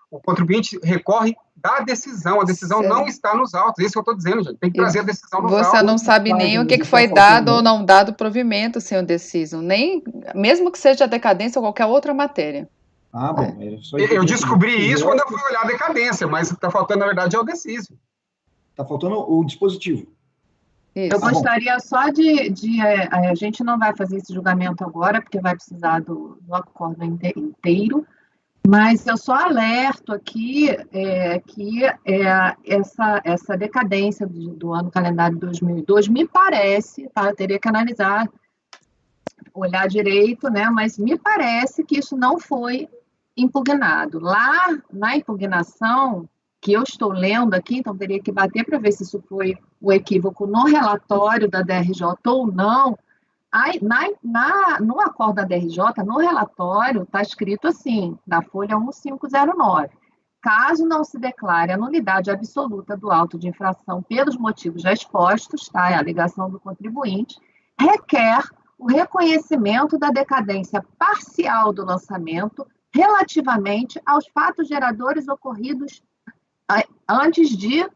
O contribuinte recorre da decisão. A decisão não está nos autos. Isso que eu estou dizendo, gente. Tem que trazer a decisão nos autos. Você não sabe nem o que foi dado ou não dado provimento sem o deciso. Nem, mesmo que seja a decadência ou qualquer outra matéria. Bom. Eu descobri isso quando eu fui olhar a decadência, mas o que está faltando, na verdade, é o deciso. Está faltando o dispositivo. Isso. Eu gostaria só a gente não vai fazer esse julgamento agora, porque vai precisar do acordo inteiro, mas eu só alerto aqui que essa decadência do ano calendário 2002 me parece, tá? Eu teria que analisar, olhar direito, né? Mas me parece que isso não foi impugnado. Lá na impugnação, que eu estou lendo aqui, então teria que bater para ver se isso foi o equívoco no relatório da DRJ ou não. No acordo da DRJ, no relatório, está escrito assim, na folha 1509, caso não se declare a nulidade absoluta do auto de infração pelos motivos já expostos, tá? É a alegação do contribuinte, requer o reconhecimento da decadência parcial do lançamento relativamente aos fatos geradores ocorridos antes de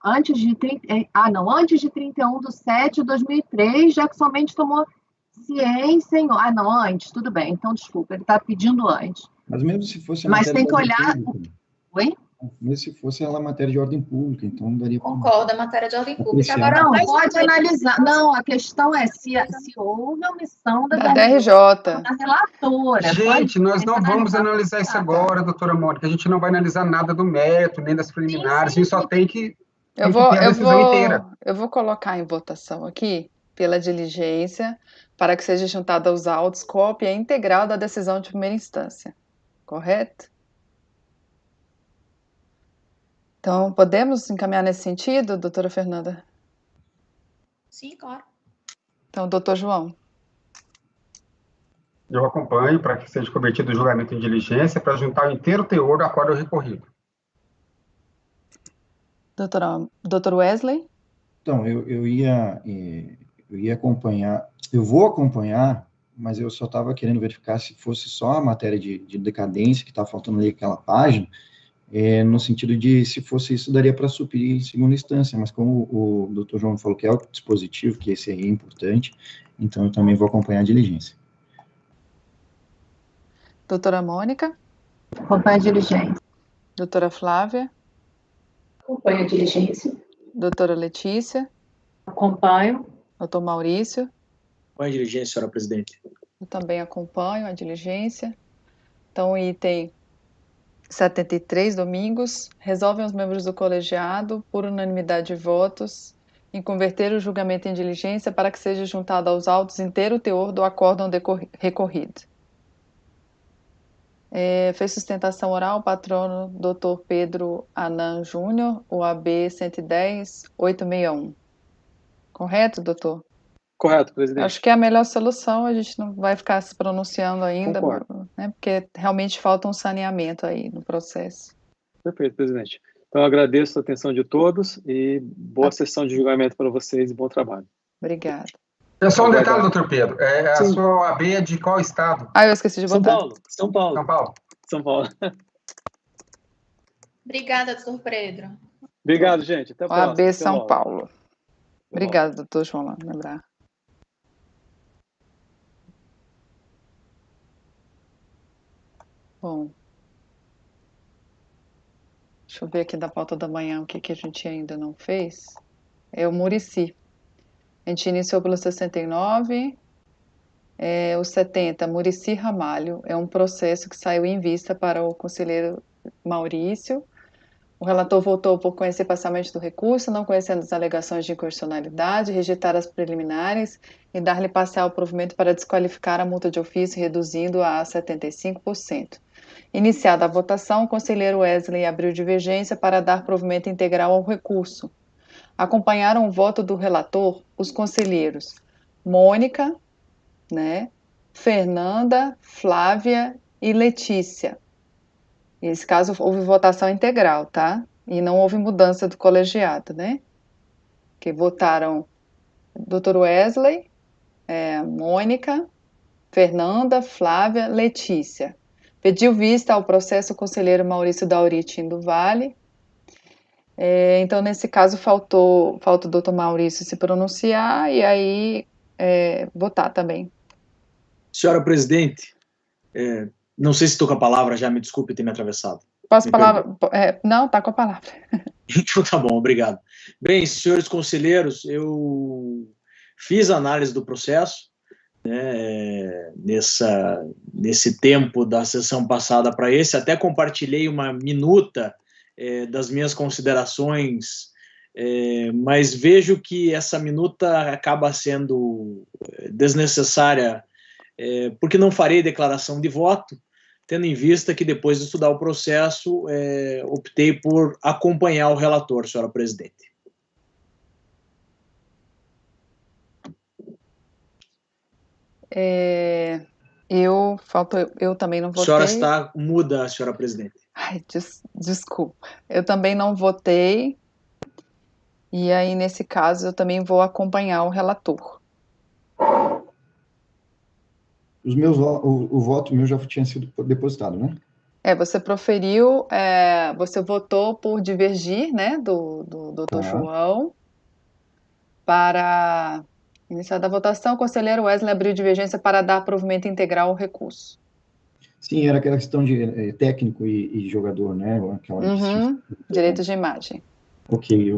31/7/2003, já que somente tomou ciência em... antes, tudo bem, então desculpa, ele está pedindo antes. Mas mesmo se fosse... Mas tem que olhar... Oi? Mesmo se fosse ela matéria de ordem pública, então daria... Concordo, a matéria de ordem pública. Agora, não, pode analisar. Não, a questão é se houve omissão da DRJ. Da relatora. Gente, nós não vamos analisar isso agora, doutora Mônica. A gente não vai analisar nada do mérito, nem das preliminares. A gente só tem que ter a decisão inteira. Eu vou colocar em votação aqui, pela diligência, para que seja juntada aos autos cópia integral da decisão de primeira instância. Correto? Então, podemos encaminhar nesse sentido, doutora Fernanda? Sim, claro. Então, doutor João. Eu acompanho para que seja cometido o julgamento em diligência para juntar o inteiro teor do acordo recorrido. Doutor Wesley? Então, eu ia acompanhar, eu vou acompanhar, mas eu só estava querendo verificar se fosse só a matéria de decadência, que está faltando ali aquela página, no sentido de, se fosse isso, daria para suprir em segunda instância, mas como o doutor João falou que é o dispositivo, que esse aí é importante, então eu também vou acompanhar a diligência. Doutora Mônica? Acompanha a diligência. Doutora Flávia? Acompanho a diligência. Doutora Letícia? Acompanho. Doutor Maurício? Acompanho a diligência, senhora presidente. Eu também acompanho a diligência. Então, item 73, Domingos, resolvem os membros do colegiado, por unanimidade de votos, em converter o julgamento em diligência para que seja juntado aos autos inteiro o teor do acórdão recorrido. Fez sustentação oral o patrono Dr. Pedro Anan Júnior, OAB 110-861. Correto, doutor? Correto, presidente. Acho que é a melhor solução, a gente não vai ficar se pronunciando ainda, né, porque realmente falta um saneamento aí no processo. Perfeito, presidente. Então, eu agradeço a atenção de todos e boa sessão de julgamento para vocês e bom trabalho. Obrigada. É só um detalhe, doutor Pedro. A sua OAB é de qual estado? Eu esqueci de botar. São Paulo. Obrigada, doutor Pedro. Obrigado, gente. Até a próxima. OAB São Paulo. Obrigada, doutor João, lembrar. Bom, deixa eu ver aqui da pauta da manhã o que a gente ainda não fez. É o Muricy. A gente iniciou pelo 69, o 70, Muricy Ramalho. É um processo que saiu em vista para o conselheiro Maurício. O relator votou por conhecer parcialmente do recurso, não conhecendo as alegações de inconstitucionalidade, rejeitar as preliminares e dar-lhe parcial provimento para desqualificar a multa de ofício, reduzindo-a a 75%. Iniciada a votação, o conselheiro Wesley abriu divergência para dar provimento integral ao recurso. Acompanharam o voto do relator os conselheiros Mônica, Fernanda, Flávia e Letícia. Nesse caso, houve votação integral, tá? E não houve mudança do colegiado, Que votaram Dr. Wesley, Mônica, Fernanda, Flávia, Letícia. Pediu vista ao processo o conselheiro Maurício Dauritin do Vale. Então, nesse caso, falta o doutor Maurício se pronunciar e aí votar também. Senhora presidente, não sei se estou com a palavra já, me desculpe ter me atravessado. Posso palavra? Não, está com a palavra. Então tá bom, obrigado. Bem, senhores conselheiros, eu fiz a análise do processo, nesse tempo da sessão passada para esse, até compartilhei uma minuta das minhas considerações, mas vejo que essa minuta acaba sendo desnecessária, porque não farei declaração de voto, tendo em vista que depois de estudar o processo, optei por acompanhar o relator, senhora presidente. Eu também não votei. A senhora está muda, senhora presidente. Ai, desculpa. Eu também não votei. E aí, nesse caso, eu também vou acompanhar o relator. O voto meu já tinha sido depositado, né? Você proferiu, você votou por divergir, do doutor João. Para iniciar da votação, o conselheiro Wesley abriu divergência para dar provimento integral ao recurso. Sim, era aquela questão de técnico e jogador, né? Direito de imagem. Ok.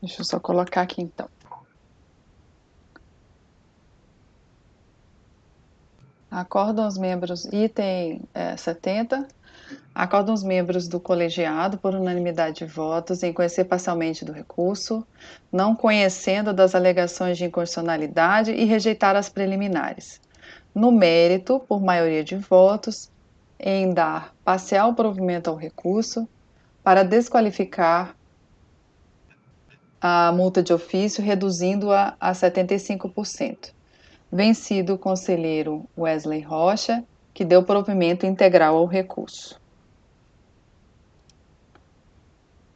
Deixa eu só colocar aqui, então. Acordam os membros, item 70, acordam os membros do colegiado, por unanimidade de votos, em conhecer parcialmente do recurso, não conhecendo das alegações de inconstitucionalidade e rejeitar as preliminares. No mérito, por maioria de votos, em dar parcial provimento ao recurso, para desqualificar a multa de ofício, reduzindo-a a 75%. Vencido o conselheiro Wesley Rocha, que deu provimento integral ao recurso.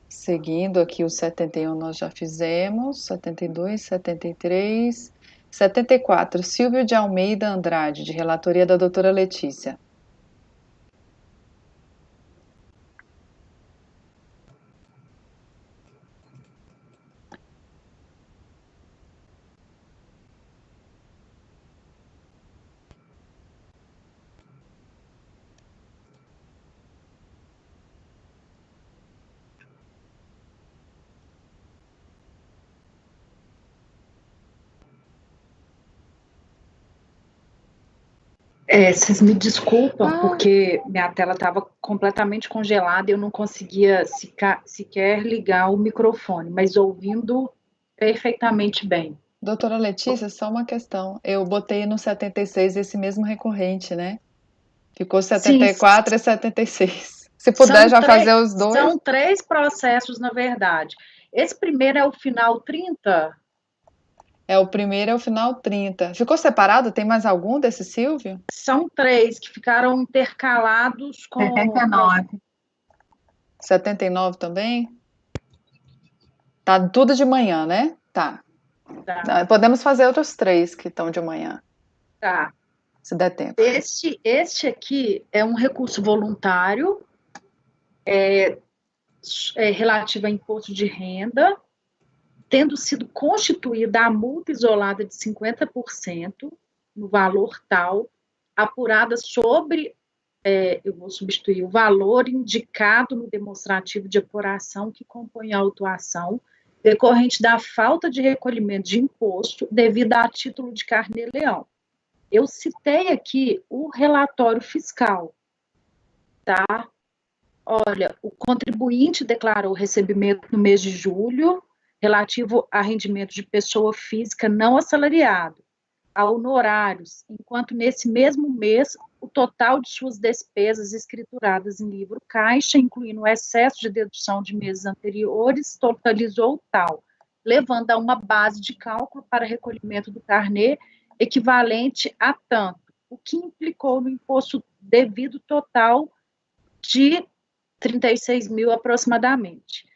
Seguindo aqui o 71 nós já fizemos, 72, 73, 74, Silvio de Almeida Andrade, de relatoria da doutora Letícia. Vocês me desculpam, porque minha tela estava completamente congelada e eu não conseguia sequer ligar o microfone, mas ouvindo perfeitamente bem. Doutora Letícia, só uma questão. Eu botei no 76 esse mesmo recorrente, né? Ficou 74 Sim. E 76. Se puder já fazer os dois. São 3 processos, na verdade. Esse primeiro é o final 30? O primeiro é o final 30. Ficou separado? Tem mais algum desse Silvio? São 3 que ficaram intercalados com... 79. 79 também? Tá tudo de manhã, né? Tá. Podemos fazer outros 3 que estão de manhã. Tá. Se der tempo. Este aqui é um recurso voluntário, relativo a imposto de renda, tendo sido constituída a multa isolada de 50% no valor tal, apurada sobre, eu vou substituir, o valor indicado no demonstrativo de apuração que compõe a autuação, decorrente da falta de recolhimento de imposto devido a título de carnê-leão. Eu citei aqui o relatório fiscal, tá? Olha, o contribuinte declarou o recebimento no mês de julho, relativo a rendimento de pessoa física não assalariado, a honorários, enquanto nesse mesmo mês o total de suas despesas escrituradas em livro caixa, incluindo o excesso de dedução de meses anteriores, totalizou tal, levando a uma base de cálculo para recolhimento do carnê equivalente a tanto, o que implicou no imposto devido total de 36 mil aproximadamente.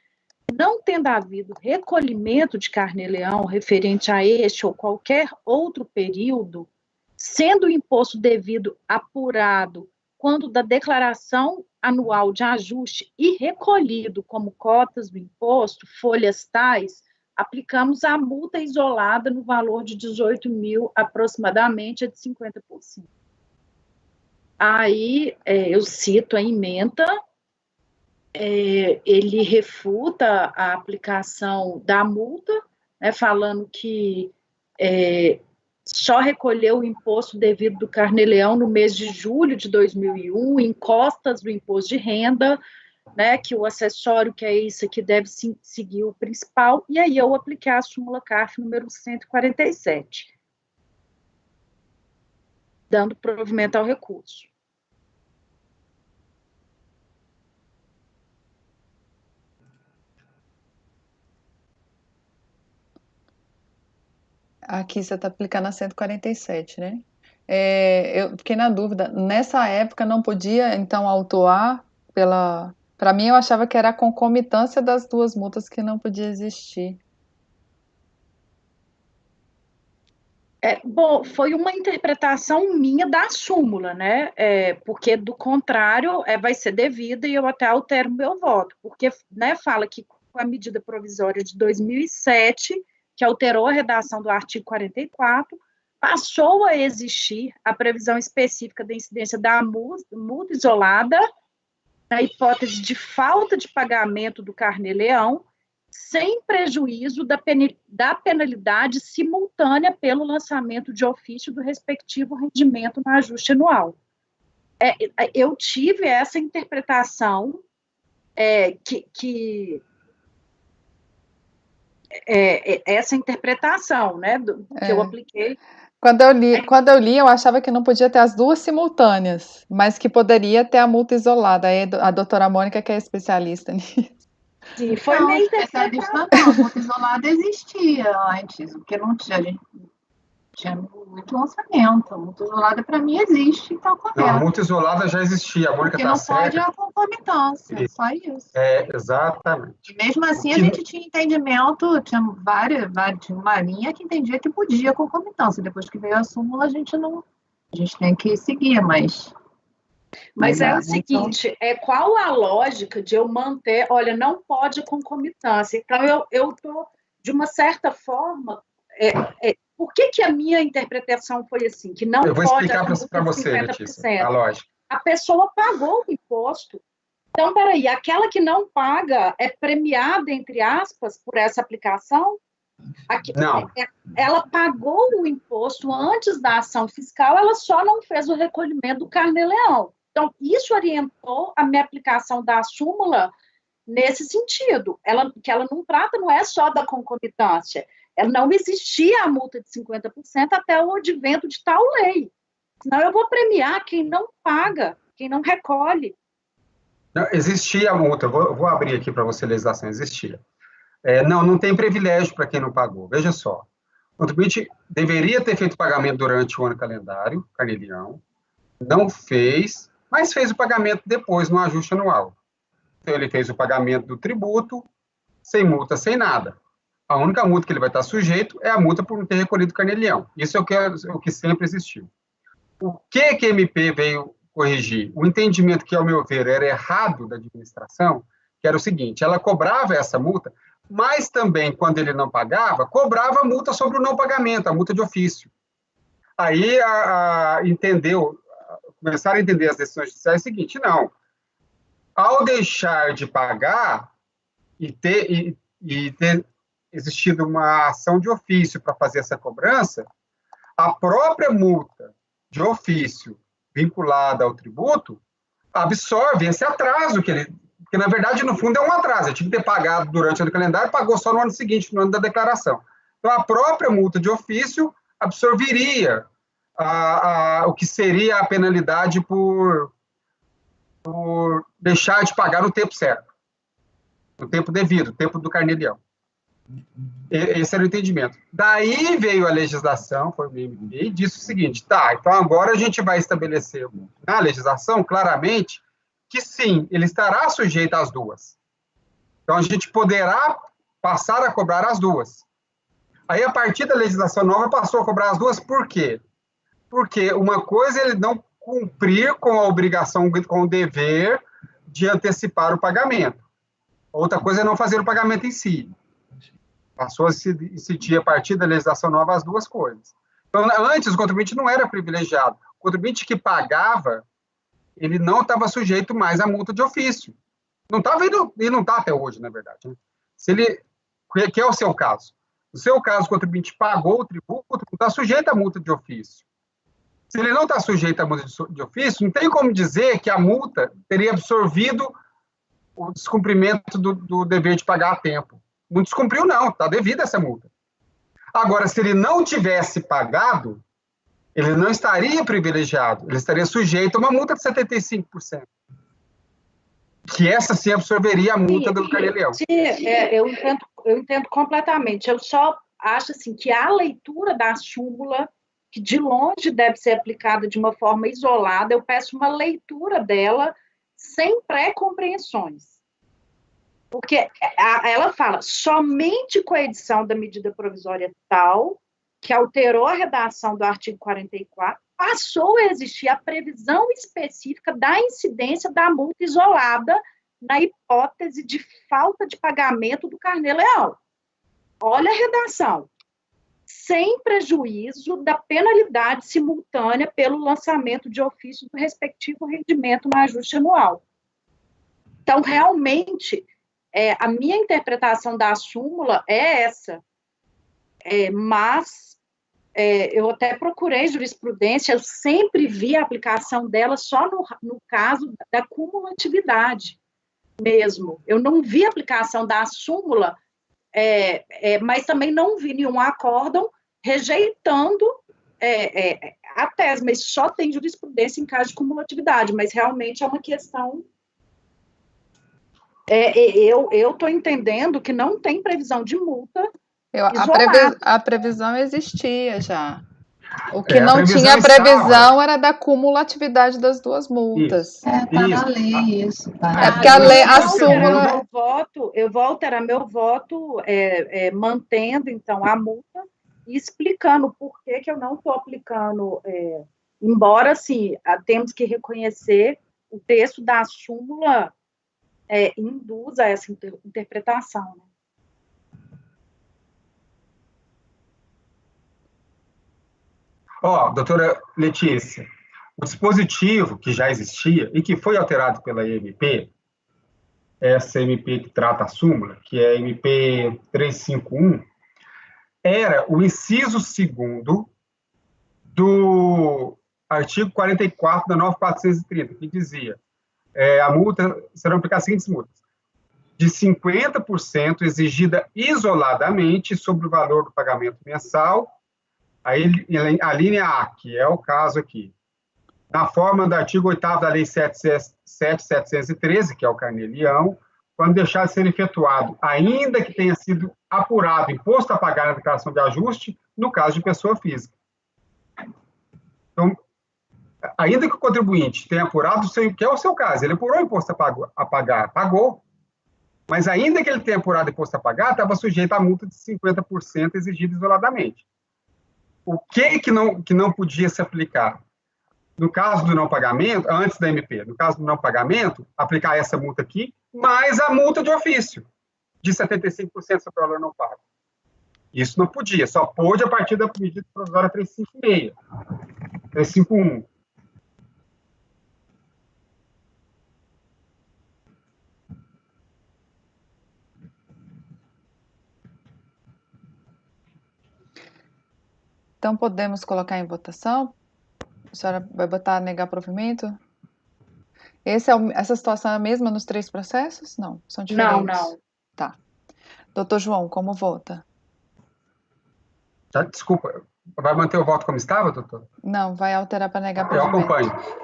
Não tendo havido recolhimento de carnê-leão referente a este ou qualquer outro período, sendo o imposto devido apurado quando da declaração anual de ajuste e recolhido como cotas do imposto, folhas tais, aplicamos a multa isolada no valor de 18 mil aproximadamente, a de 50%. Aí eu cito a ementa, ele refuta a aplicação da multa, né, falando que só recolheu o imposto devido do carnê-leão no mês de julho de 2001, em costas do imposto de renda, né, que o acessório, que é isso aqui, deve seguir o principal, e aí eu apliquei a súmula CARF número 147, dando provimento ao recurso. Aqui você está aplicando a 147, né? Eu fiquei na dúvida. Nessa época não podia, então, autuar pela... Para mim, eu achava que era a concomitância das duas multas que não podia existir. Bom, foi uma interpretação minha da súmula, né? Porque, do contrário, vai ser devida e eu até altero meu voto. Porque, né, fala que com a medida provisória de 2007... que alterou a redação do artigo 44, passou a existir a previsão específica da incidência da multa isolada, na hipótese de falta de pagamento do carnê-leão, sem prejuízo da penalidade simultânea pelo lançamento de ofício do respectivo rendimento no ajuste anual. Eu tive essa interpretação essa interpretação, né, que eu apliquei. Quando eu li, eu achava que não podia ter as duas simultâneas, mas que poderia ter a multa isolada. Aí a doutora Mônica, que é especialista nisso. Sim, foi meio especialista não, a multa isolada existia antes, porque não tinha, a gente tinha muito lançamento. A multa isolada, para mim, existe, então correto. Não, a multa isolada já existia, a Mônica está certa. Porque não pode a concomitância, só isso. Exatamente. E mesmo assim, a gente tinha entendimento, tinha tinha uma linha que entendia que podia concomitância. Depois que veio a súmula, a gente tem que seguir, mas é o seguinte, qual a lógica de eu manter, olha, não pode concomitância. Então, eu estou, de uma certa forma, por que a minha interpretação foi assim? Que não pode... Eu vou explicar para você, Letícia, a lógica. A pessoa pagou o imposto. Então, peraí, aquela que não paga é premiada, entre aspas, por essa aplicação? Não. Ela pagou o imposto antes da ação fiscal, ela só não fez o recolhimento do carnê-leão. Então, isso orientou a minha aplicação da súmula nesse sentido. Que ela não trata, não é só da concomitância. Não existia a multa de 50% até o advento de tal lei. Senão eu vou premiar quem não paga, quem não recolhe. Não, existia a multa, eu vou abrir aqui para você a legislação, existia. Não tem privilégio para quem não pagou. Veja só, o contribuinte deveria ter feito o pagamento durante o ano calendário, carnê-leão, não fez, mas fez o pagamento depois no ajuste anual. Então, ele fez o pagamento do tributo, sem multa, sem nada. A única multa que ele vai estar sujeito é a multa por não ter recolhido o carnê-leão. Isso é o que sempre existiu. O que a MP veio corrigir? O entendimento que, ao meu ver, era errado da administração, que era o seguinte, ela cobrava essa multa, mas também, quando ele não pagava, cobrava a multa sobre o não pagamento, a multa de ofício. Aí, começaram a entender as decisões judiciais, é o seguinte, não, ao deixar de pagar e ter existido uma ação de ofício para fazer essa cobrança, a própria multa de ofício vinculada ao tributo absorve esse atraso que na verdade, no fundo, é um atraso. Ele tinha que ter pagado durante o ano calendário, pagou só no ano seguinte, no ano da declaração. Então, a própria multa de ofício absorveria o que seria a penalidade por deixar de pagar no tempo certo, no tempo devido, no tempo do carnê-leão. Esse era o entendimento. Daí veio a legislação, foi o MP, e disse o seguinte, então agora a gente vai estabelecer na legislação, claramente, que sim, ele estará sujeito às duas. Então, a gente poderá passar a cobrar as duas. Aí, a partir da legislação nova, passou a cobrar as duas, por quê? Porque uma coisa é ele não cumprir com a obrigação, com o dever de antecipar o pagamento. Outra coisa é não fazer o pagamento em si. Passou a se incidir, a partir da legislação nova, as duas coisas. Então, antes, o contribuinte não era privilegiado. O contribuinte que pagava, ele não estava sujeito mais à multa de ofício. Não estava e não está até hoje, na verdade. Né? Que é o seu caso. No seu caso, o contribuinte pagou o tributo, não está sujeito à multa de ofício. Se ele não está sujeito à multa de ofício, não tem como dizer que a multa teria absorvido o descumprimento do dever de pagar a tempo. Não descumpriu, não. Está devida essa multa. Agora, se ele não tivesse pagado, ele não estaria privilegiado, ele estaria sujeito a uma multa de 75%. Que essa sim absorveria a multa do carnê-leão. Eu entendo completamente. Eu só acho assim, que a leitura da súmula, que de longe deve ser aplicada de uma forma isolada, eu peço uma leitura dela sem pré-compreensões. Porque ela fala, somente com a edição da medida provisória tal, que alterou a redação do artigo 44, passou a existir a previsão específica da incidência da multa isolada na hipótese de falta de pagamento do carnê-leão. Olha a redação. Sem prejuízo da penalidade simultânea pelo lançamento de ofício do respectivo rendimento no ajuste anual. Então, realmente, a minha interpretação da súmula é essa, mas eu até procurei jurisprudência, eu sempre vi a aplicação dela só no caso da cumulatividade mesmo. Eu não vi a aplicação da súmula, mas também não vi nenhum acórdão rejeitando a tese, mas só tem jurisprudência em caso de cumulatividade, mas realmente é uma questão... eu estou entendendo que não tem previsão de multa isolada. A previsão existia já. O que não tinha previsão era da cumulatividade das duas multas. Tá na lei isso. Tá. Porque a lei, a súmula... Era meu voto mantendo, então, a multa e explicando por que eu não estou aplicando, embora, assim, temos que reconhecer o texto da súmula induz a essa interpretação, né? Doutora Letícia, o dispositivo que já existia e que foi alterado pela MP, essa MP que trata a súmula, que é a MP 351, era o inciso 2º do artigo 44 da 9430, que dizia, a multa, serão aplicadas as seguintes multas, de 50% exigida isoladamente sobre o valor do pagamento mensal, a linha A, que é o caso aqui, na forma do artigo 8º da Lei 7.713, que é o Carnê-Leão, quando deixar de ser efetuado, ainda que tenha sido apurado imposto a pagar na declaração de ajuste, no caso de pessoa física. Então, ainda que o contribuinte tenha apurado, que é o seu caso, ele apurou o imposto a pagar, pagou, mas ainda que ele tenha apurado o imposto a pagar, estava sujeito à multa de 50% exigida isoladamente. O que não podia se aplicar? No caso do não pagamento, antes da MP, no caso do não pagamento, aplicar essa multa aqui, mais a multa de ofício, de 75% sobre o valor não pago. Isso não podia, só pôde a partir da medida provisória 356, 351. Então, podemos colocar em votação? A senhora vai botar negar provimento? Essa situação é a mesma nos 3 processos? Não, são diferentes. Não. Tá. Doutor João, como vota? Desculpa, vai manter o voto como estava, doutor? Não, vai alterar para negar provimento.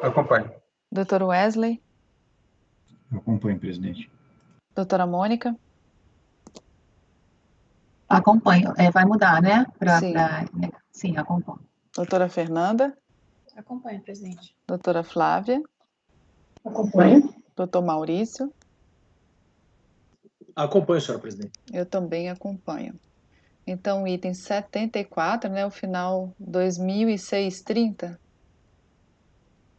Eu acompanho. Doutor Wesley? Eu acompanho, presidente. Doutora Mônica? Acompanho. Vai mudar, né? Sim, acompanho. Doutora Fernanda? Acompanho, presidente. Doutora Flávia? Acompanho. Doutor Maurício? Acompanho, senhora presidente. Eu também acompanho. Então, item 74, né, o final 2006-30,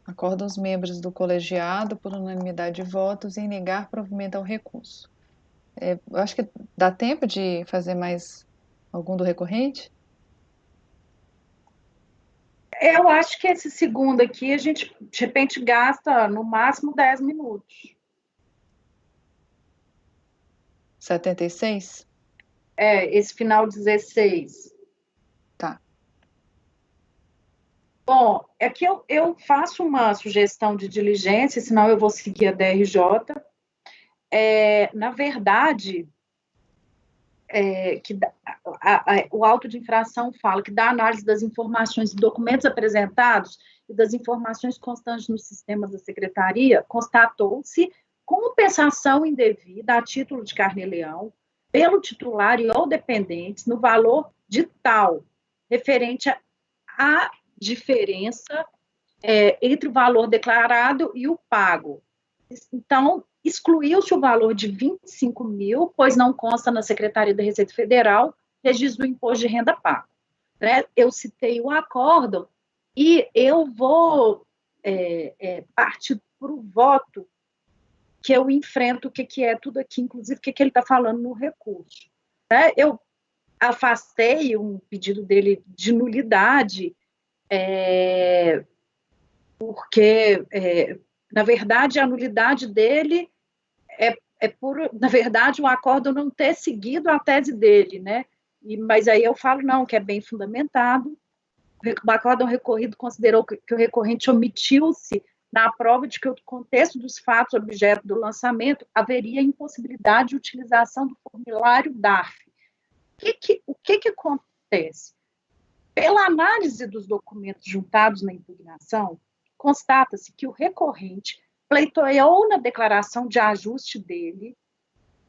acordam os membros do colegiado, por unanimidade de votos, em negar provimento ao recurso. Eu acho que dá tempo de fazer mais algum do recorrente? Eu acho que esse segundo aqui, a gente, de repente, gasta no máximo 10 minutos. 76? Esse final 16. Tá. Bom, é que eu faço uma sugestão de diligência, senão eu vou seguir a DRJ. Na verdade, o auto de infração fala que da análise das informações e documentos apresentados e das informações constantes nos sistemas da Secretaria, constatou-se compensação indevida a título de Carnê-Leão pelo titular e ou dependentes no valor de tal, referente à diferença entre o valor declarado e o pago. Então, excluiu-se o valor de 25 mil, pois não consta na Secretaria da Receita Federal registro do imposto de renda pago. Né? Eu citei o acórdão e eu vou partir para o voto que eu enfrento o que é tudo aqui, inclusive o que ele está falando no recurso. Né? Eu afastei um pedido dele de nulidade, porque, na verdade, a nulidade dele é na verdade, o acórdão não ter seguido a tese dele, né? Mas aí eu falo, não, que é bem fundamentado. O acórdão recorrido considerou que o recorrente omitiu-se na prova de que o contexto dos fatos objeto do lançamento haveria impossibilidade de utilização do formulário DARF. O que acontece? Pela análise dos documentos juntados na impugnação, constata-se que o recorrente pleiteou na declaração de ajuste dele,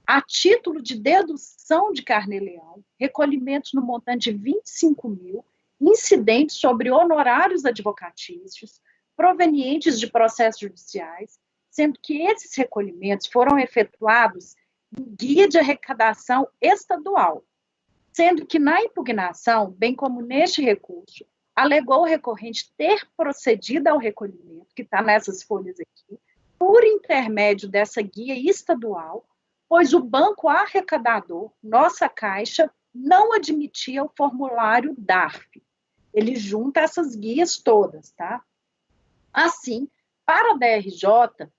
a título de dedução de carnê-leão, recolhimentos no montante de 25 mil, incidentes sobre honorários advocatícios, provenientes de processos judiciais, sendo que esses recolhimentos foram efetuados em guia de arrecadação estadual, sendo que na impugnação, bem como neste recurso, alegou o recorrente ter procedido ao recolhimento, que está nessas folhas aqui, por intermédio dessa guia estadual, pois o banco arrecadador, nossa Caixa, não admitia o formulário DARF. Ele junta essas guias todas, tá? Assim, para a DRJ,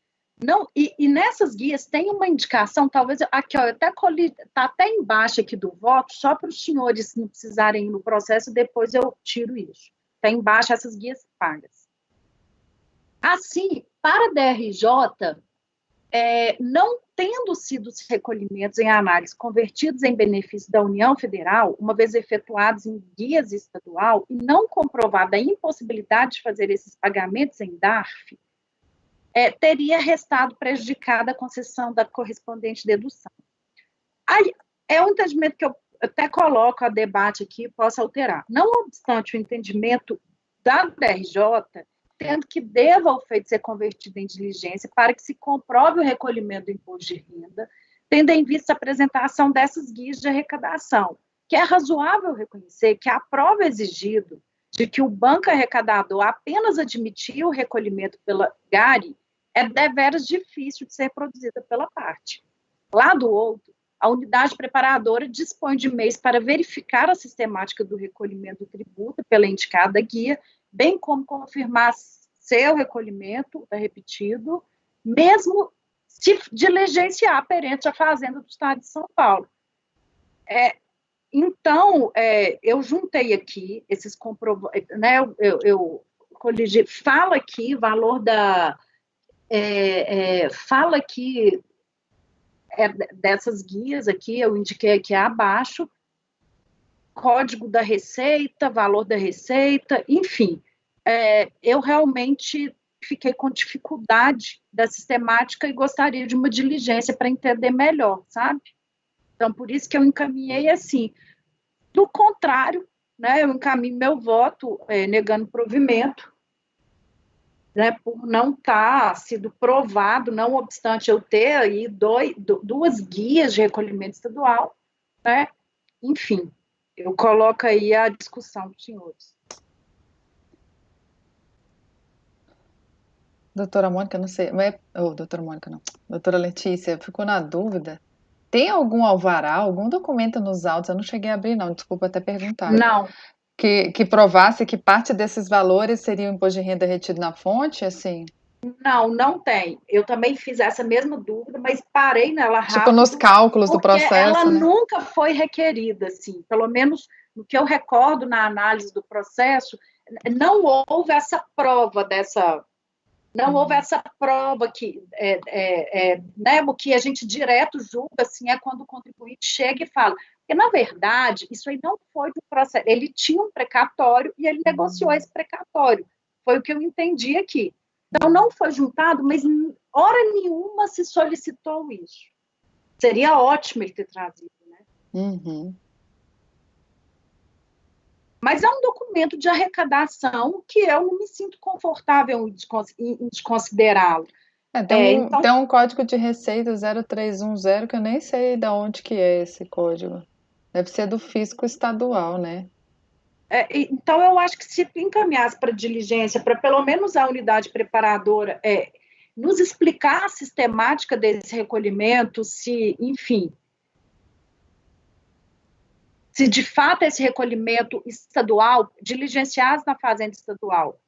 não, e nessas guias tem uma indicação, talvez, aqui, ó, eu até está até embaixo aqui do voto, só para os senhores não precisarem ir no processo, depois eu tiro isso. Está embaixo essas guias pagas. Assim, para a DRJ, não tendo sido os recolhimentos em análise convertidos em benefício da União Federal, uma vez efetuados em guias estadual, e não comprovada a impossibilidade de fazer esses pagamentos em DARF, teria restado prejudicada a concessão da correspondente dedução. Aí, é um entendimento que eu até coloco a debate aqui, posso alterar. Não obstante o entendimento da DRJ, tendo que deva o feito ser convertido em diligência para que se comprove o recolhimento do imposto de renda, tendo em vista a apresentação dessas guias de arrecadação, que é razoável reconhecer que a prova exigida de que o banco arrecadador apenas admitia o recolhimento pela GARI é deveras difícil de ser produzida pela parte. Lá do outro, a unidade preparadora dispõe de meios para verificar a sistemática do recolhimento do tributo pela indicada guia, bem como confirmar seu recolhimento repetido, mesmo se diligenciar perante a Fazenda do Estado de São Paulo. Então, eu juntei aqui esses comprovantes, né, eu coligi, fala aqui valor da... fala aqui dessas guias aqui, eu indiquei aqui abaixo, código da receita, valor da receita, enfim, eu realmente fiquei com dificuldade da sistemática e gostaria de uma diligência para entender melhor, sabe? Então, por isso que eu encaminhei assim. Do contrário, né, eu encaminho meu voto negando provimento, né, por não estar sido provado, não obstante eu ter aí duas guias de recolhimento estadual, né? Enfim, eu coloco aí a discussão dos senhores. Doutora Mônica, não sei, doutora Mônica não, doutora Letícia, ficou na dúvida, tem algum alvará, algum documento nos autos, eu não cheguei a abrir não, desculpa até perguntar. Não. Que provasse que parte desses valores seria o imposto de renda retido na fonte, assim? Não tem. Eu também fiz essa mesma dúvida, mas parei nela rápido. Tipo nos cálculos do processo, ela né? nunca foi requerida, assim, pelo menos no que eu recordo na análise do processo, não houve essa prova dessa... Não houve essa prova que, né, o que a gente direto julga, assim, é quando o contribuinte chega e fala, porque, na verdade, isso aí não foi do processo, ele tinha um precatório e ele negociou esse precatório, foi o que eu entendi aqui. Então, não foi juntado, mas hora nenhuma se solicitou isso. Seria ótimo ele ter trazido, né? Uhum. Mas é um documento de arrecadação que eu não me sinto confortável em desconsiderá-lo. Tem um código de receita 0310 que eu nem sei de onde que é esse código. Deve ser do fisco estadual, né? Então, eu acho que se encaminhasse para diligência, para pelo menos a unidade preparadora nos explicar a sistemática desse recolhimento, enfim... se de fato esse recolhimento estadual, diligenciado na Fazenda Estadual,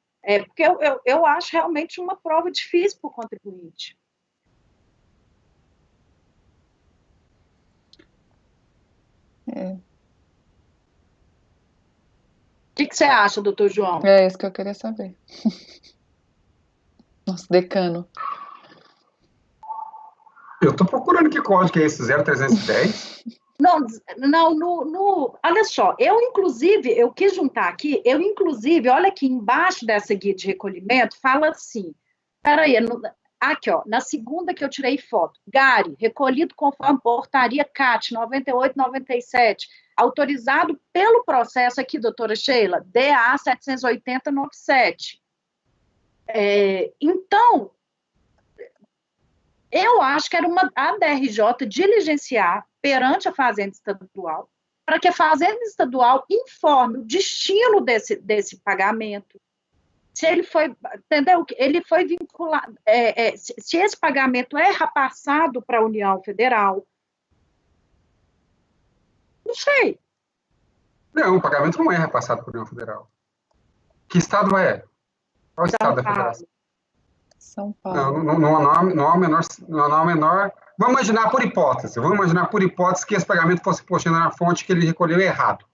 porque eu acho realmente uma prova difícil para o contribuinte. O que você acha, doutor João? É isso que eu queria saber. Nosso decano. Eu estou procurando que código é esse 0310. Não, olha só, eu quis juntar aqui, olha aqui embaixo dessa guia de recolhimento, fala assim, peraí, aqui, ó, na segunda que eu tirei foto, Gari, recolhido conforme portaria CAT 9897, autorizado pelo processo aqui, doutora Sheila, DA 78097. Então, eu acho que era a DRJ diligenciar perante a Fazenda Estadual, para que a Fazenda Estadual informe o destino desse pagamento. Se ele foi, entendeu? Ele foi vinculado, se esse pagamento é repassado para a União Federal. Não sei. Não, o pagamento não é repassado para a União Federal. Que estado é? Qual estado da federação? São Paulo. Não há menor. Vamos imaginar por hipótese que esse pagamento fosse posto na fonte que ele recolheu errado.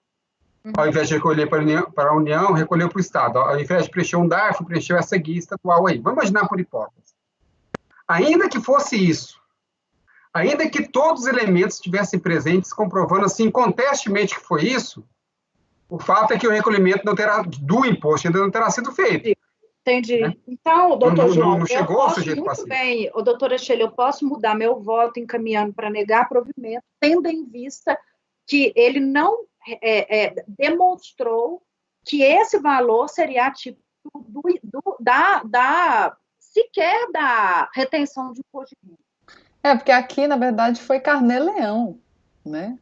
Ao invés de recolher para a União, recolheu para o Estado. Ao invés de preencher um DARF, preencheu essa guia estadual aí. Vamos imaginar por hipótese. Ainda que fosse isso, ainda que todos os elementos estivessem presentes, comprovando assim, contestemente que foi isso, o fato é que o recolhimento do imposto ainda não terá sido feito. Entendi. Né? Então, doutor João, não chegou ao sujeito passivo. Bem, doutora Sheila, eu posso mudar meu voto encaminhando para negar provimento, tendo em vista que ele não demonstrou que esse valor seria tipo sequer da retenção de imposto de renda. Porque aqui, na verdade, foi carnê-leão, né?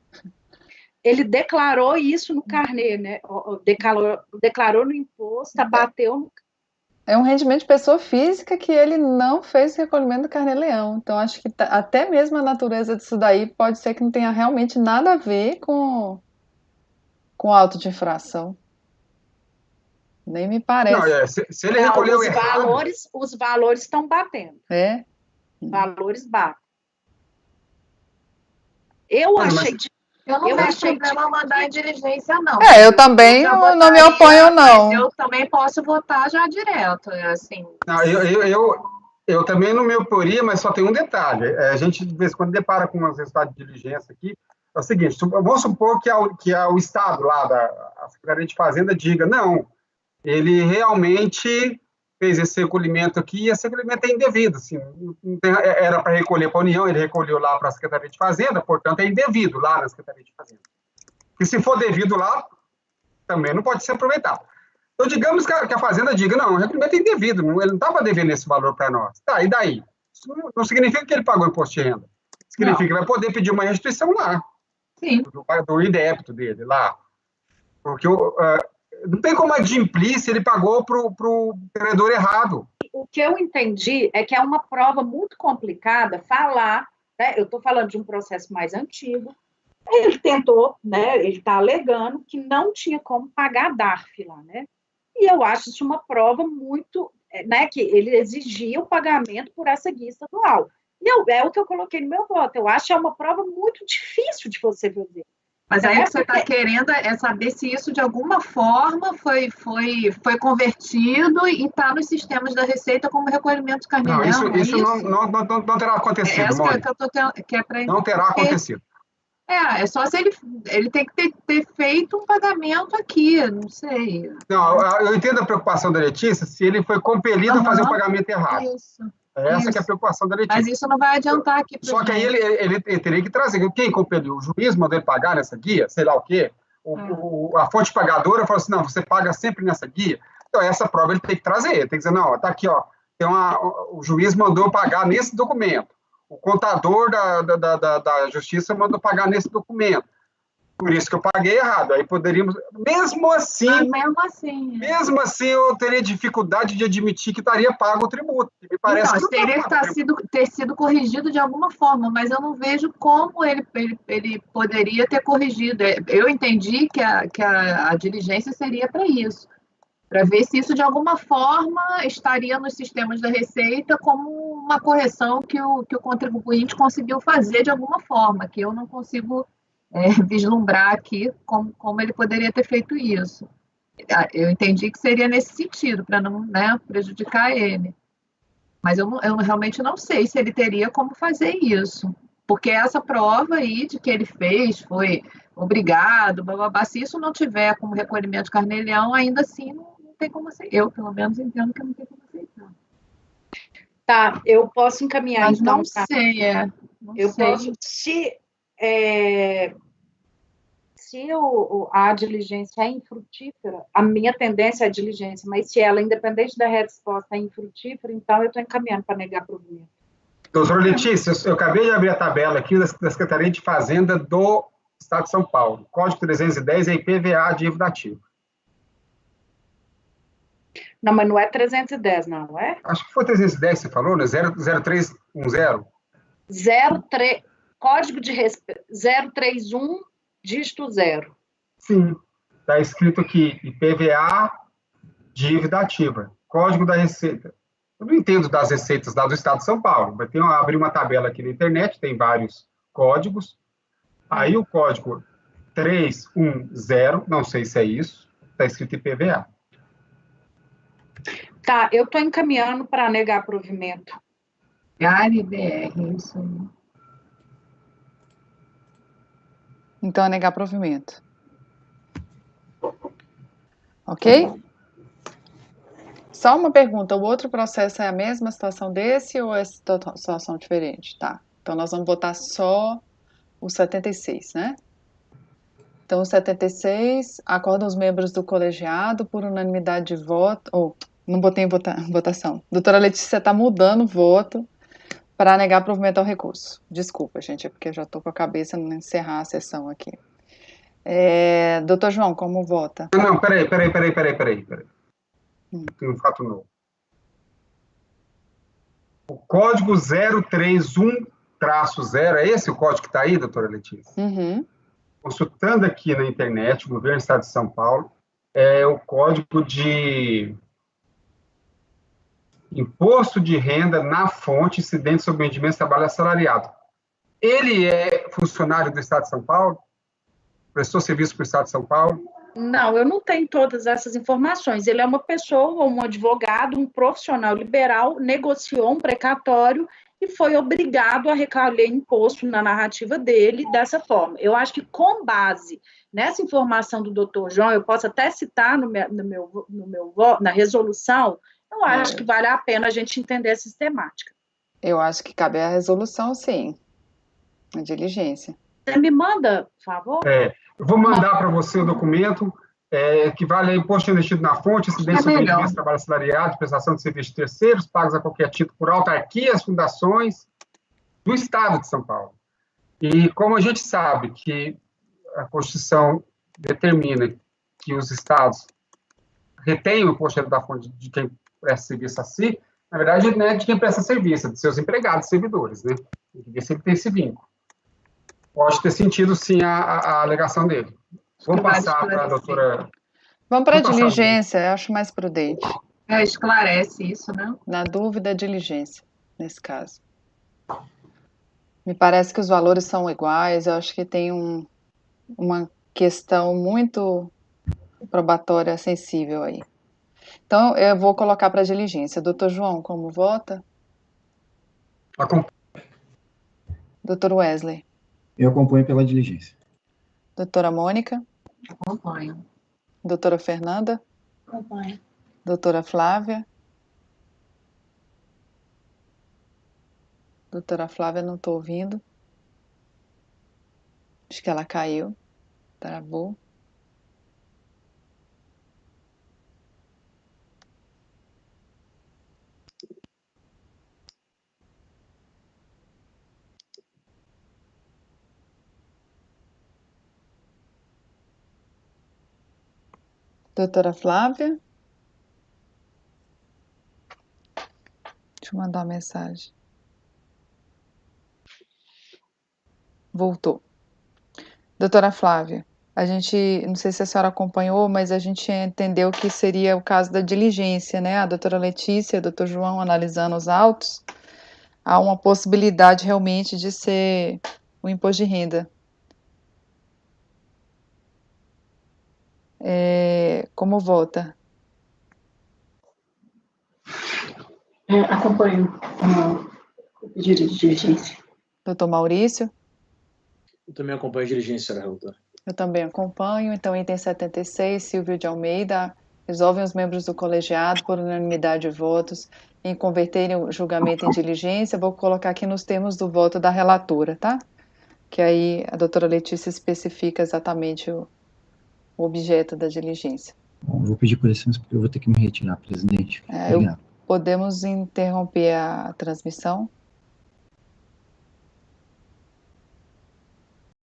Ele declarou isso no carnê, né? Declarou no imposto, abateu no... É um rendimento de pessoa física que ele não fez recolhimento do carnê-leão. Então, acho que até mesmo a natureza disso daí pode ser que não tenha realmente nada a ver com auto de infração. Nem me parece. Não, se ele recolheu os valores estão batendo. Os valores batem. Eu não vejo problema mandar em diligência, não. Eu também não me oponho, não. Mas eu também posso votar já direto, assim. Não, eu também não me oporia, mas só tem um detalhe. A gente, de vez em quando, depara com uns resultados de diligência aqui. É o seguinte, vamos supor que o Estado lá, a Secretaria de Fazenda, diga, não, ele realmente fez esse recolhimento aqui, e esse recolhimento é indevido. Assim, era para recolher para a União, ele recolheu lá para a Secretaria de Fazenda, portanto, é indevido lá na Secretaria de Fazenda. E se for devido lá, também não pode ser aproveitado. Então, digamos que a Fazenda diga, não, o recolhimento é indevido, ele não estava devendo esse valor para nós. Tá, e daí? Isso não significa que ele pagou imposto de renda. Significa que vai poder pedir uma restituição lá. Sim. Do indébito dele lá. Porque não tem como adimplir se ele pagou para o credor errado. O que eu entendi é que é uma prova muito complicada falar, né, eu estou falando de um processo mais antigo, ele tentou, né, ele está alegando que não tinha como pagar DARF lá, né? E eu acho isso uma prova muito, né, que ele exigia o pagamento por essa guia estadual. E é o que eu coloquei no meu voto. Eu acho que é uma prova muito difícil de você fazer. Mas aí o que você está querendo é saber se isso, de alguma forma, foi convertido e está nos sistemas da Receita como recolhimento carnê-leão. Não, isso não terá acontecido, não terá acontecido. É só se ele tem que ter feito um pagamento aqui, não sei. Não, eu entendo a preocupação da Letícia se ele foi compelido a fazer o pagamento errado. Isso. Essa que é a preocupação da Letícia. Mas isso não vai adiantar aqui. Só que aí ele teria que trazer. Quem compeliu? O juiz mandou ele pagar nessa guia? Sei lá o quê? A fonte pagadora falou assim, não, você paga sempre nessa guia. Então, essa prova ele tem que trazer. Ele tem que dizer, não, tá aqui, ó. O juiz mandou pagar nesse documento. O contador da Justiça mandou pagar nesse documento. Por isso que eu paguei errado. Aí poderíamos... Mesmo assim, eu teria dificuldade de admitir que estaria pago o tributo. Me parece que teria ter sido corrigido de alguma forma, mas eu não vejo como ele poderia ter corrigido. Eu entendi que a diligência seria para isso, para ver se isso de alguma forma estaria nos sistemas da Receita como uma correção que o contribuinte conseguiu fazer de alguma forma, que eu não consigo vislumbrar aqui como ele poderia ter feito isso. Eu entendi que seria nesse sentido, para não, né, prejudicar ele. Mas eu realmente não sei se ele teria como fazer isso. Porque essa prova aí de que ele fez, foi obrigado, blá, blá, blá, se isso não tiver como recolhimento de carnê-leão, ainda assim não tem como aceitar. Eu, pelo menos, entendo que não tem como aceitar. Tá, eu posso encaminhar, mas então. Não sei, Não eu sei. posso, se a diligência é infrutífera, a minha tendência é a diligência, mas se ela, independente da resposta, é infrutífera, então eu estou encaminhando para negar provimento. Doutora Letícia, eu acabei de abrir a tabela aqui da Secretaria de Fazenda do Estado de São Paulo. Código 310 é IPVA dívida ativa. Não, mas não é 310, não é? Acho que foi 310, você falou, né? 0310. 03, código de 031, dígito 0. Sim, está escrito aqui, IPVA dívida ativa. Código da Receita. Eu não entendo das receitas lá do Estado de São Paulo. Vai abrir uma tabela aqui na internet, tem vários códigos. Aí o código 310, não sei se é isso, está escrito IPVA. Tá, eu estou encaminhando para negar provimento. ARBR, isso aí. Então, é negar provimento. Ok? Só uma pergunta, o outro processo é a mesma situação desse ou é situação diferente? Tá, então nós vamos votar só o 76, né? Então, o 76, acordam os membros do colegiado por unanimidade de voto, não botei em votação. Doutora Letícia, você está mudando o voto para negar provimento ao recurso. Desculpa, gente, é porque eu já estou com a cabeça em encerrar a sessão aqui. Doutor João, como vota? Não, peraí. Tem um fato novo. O código 031-0, é esse o código que está aí, doutora Letícia? Uhum. Consultando aqui na internet, o Governo do Estado de São Paulo, é o código de imposto de renda na fonte incidente sobre o rendimento de trabalho assalariado. Ele é funcionário do Estado de São Paulo? Prestou serviço para o Estado de São Paulo? Não, eu não tenho todas essas informações. Ele é uma pessoa, um advogado, um profissional liberal, negociou um precatório e foi obrigado a recolher imposto na narrativa dele dessa forma. Eu acho que com base nessa informação do doutor João, eu posso até citar na resolução, eu acho que vale a pena a gente entender a sistemática. Eu acho que cabe a resolução, sim. A diligência. Você me manda, por favor? Eu vou mandar para você o documento que vale a imposto investido na fonte, incidência sobre rendimento de trabalho assalariado, prestação de serviços de terceiros, pagos a qualquer título por autarquias, fundações do Estado de São Paulo. E como a gente sabe que a Constituição determina que os estados retêm o imposto da fonte de quem presta serviço a si, na verdade, não é de quem presta serviço, é de seus empregados, servidores, né? Tem que ver se ele tem esse vínculo. Pode ter sentido, sim, a alegação dele. Vou passar para a doutora... Vamos para a diligência, eu acho mais prudente. Esclarece isso, né? Na dúvida, diligência, nesse caso. Me parece que os valores são iguais, eu acho que tem uma questão muito probatória sensível aí. Então, eu vou colocar para a diligência. Doutor João, como vota? Doutor Wesley? Eu acompanho pela diligência. Doutora Mônica? Acompanho. Doutora Fernanda? Acompanho. Doutora Flávia? Doutora Flávia, não estou ouvindo. Acho que ela caiu. Travou. Doutora Flávia? Deixa eu mandar uma mensagem. Voltou. Doutora Flávia, a gente, não sei se a senhora acompanhou, mas a gente entendeu que seria o caso da diligência, né? A doutora Letícia, o doutor João analisando os autos, há uma possibilidade realmente de ser o imposto de renda. Como vota? Acompanho o pedido de diligência. Doutor Maurício? Eu também acompanho a diligência, senhora relatora. Eu também acompanho. Então, item 76, Silvio de Almeida, resolvem os membros do colegiado, por unanimidade de votos, em converterem o julgamento em diligência. Vou colocar aqui nos termos do voto da relatora, tá? Que aí a doutora Letícia especifica exatamente o objeto da diligência. Bom, vou pedir por licença, porque eu vou ter que me retirar, presidente. Obrigado. Podemos interromper a transmissão?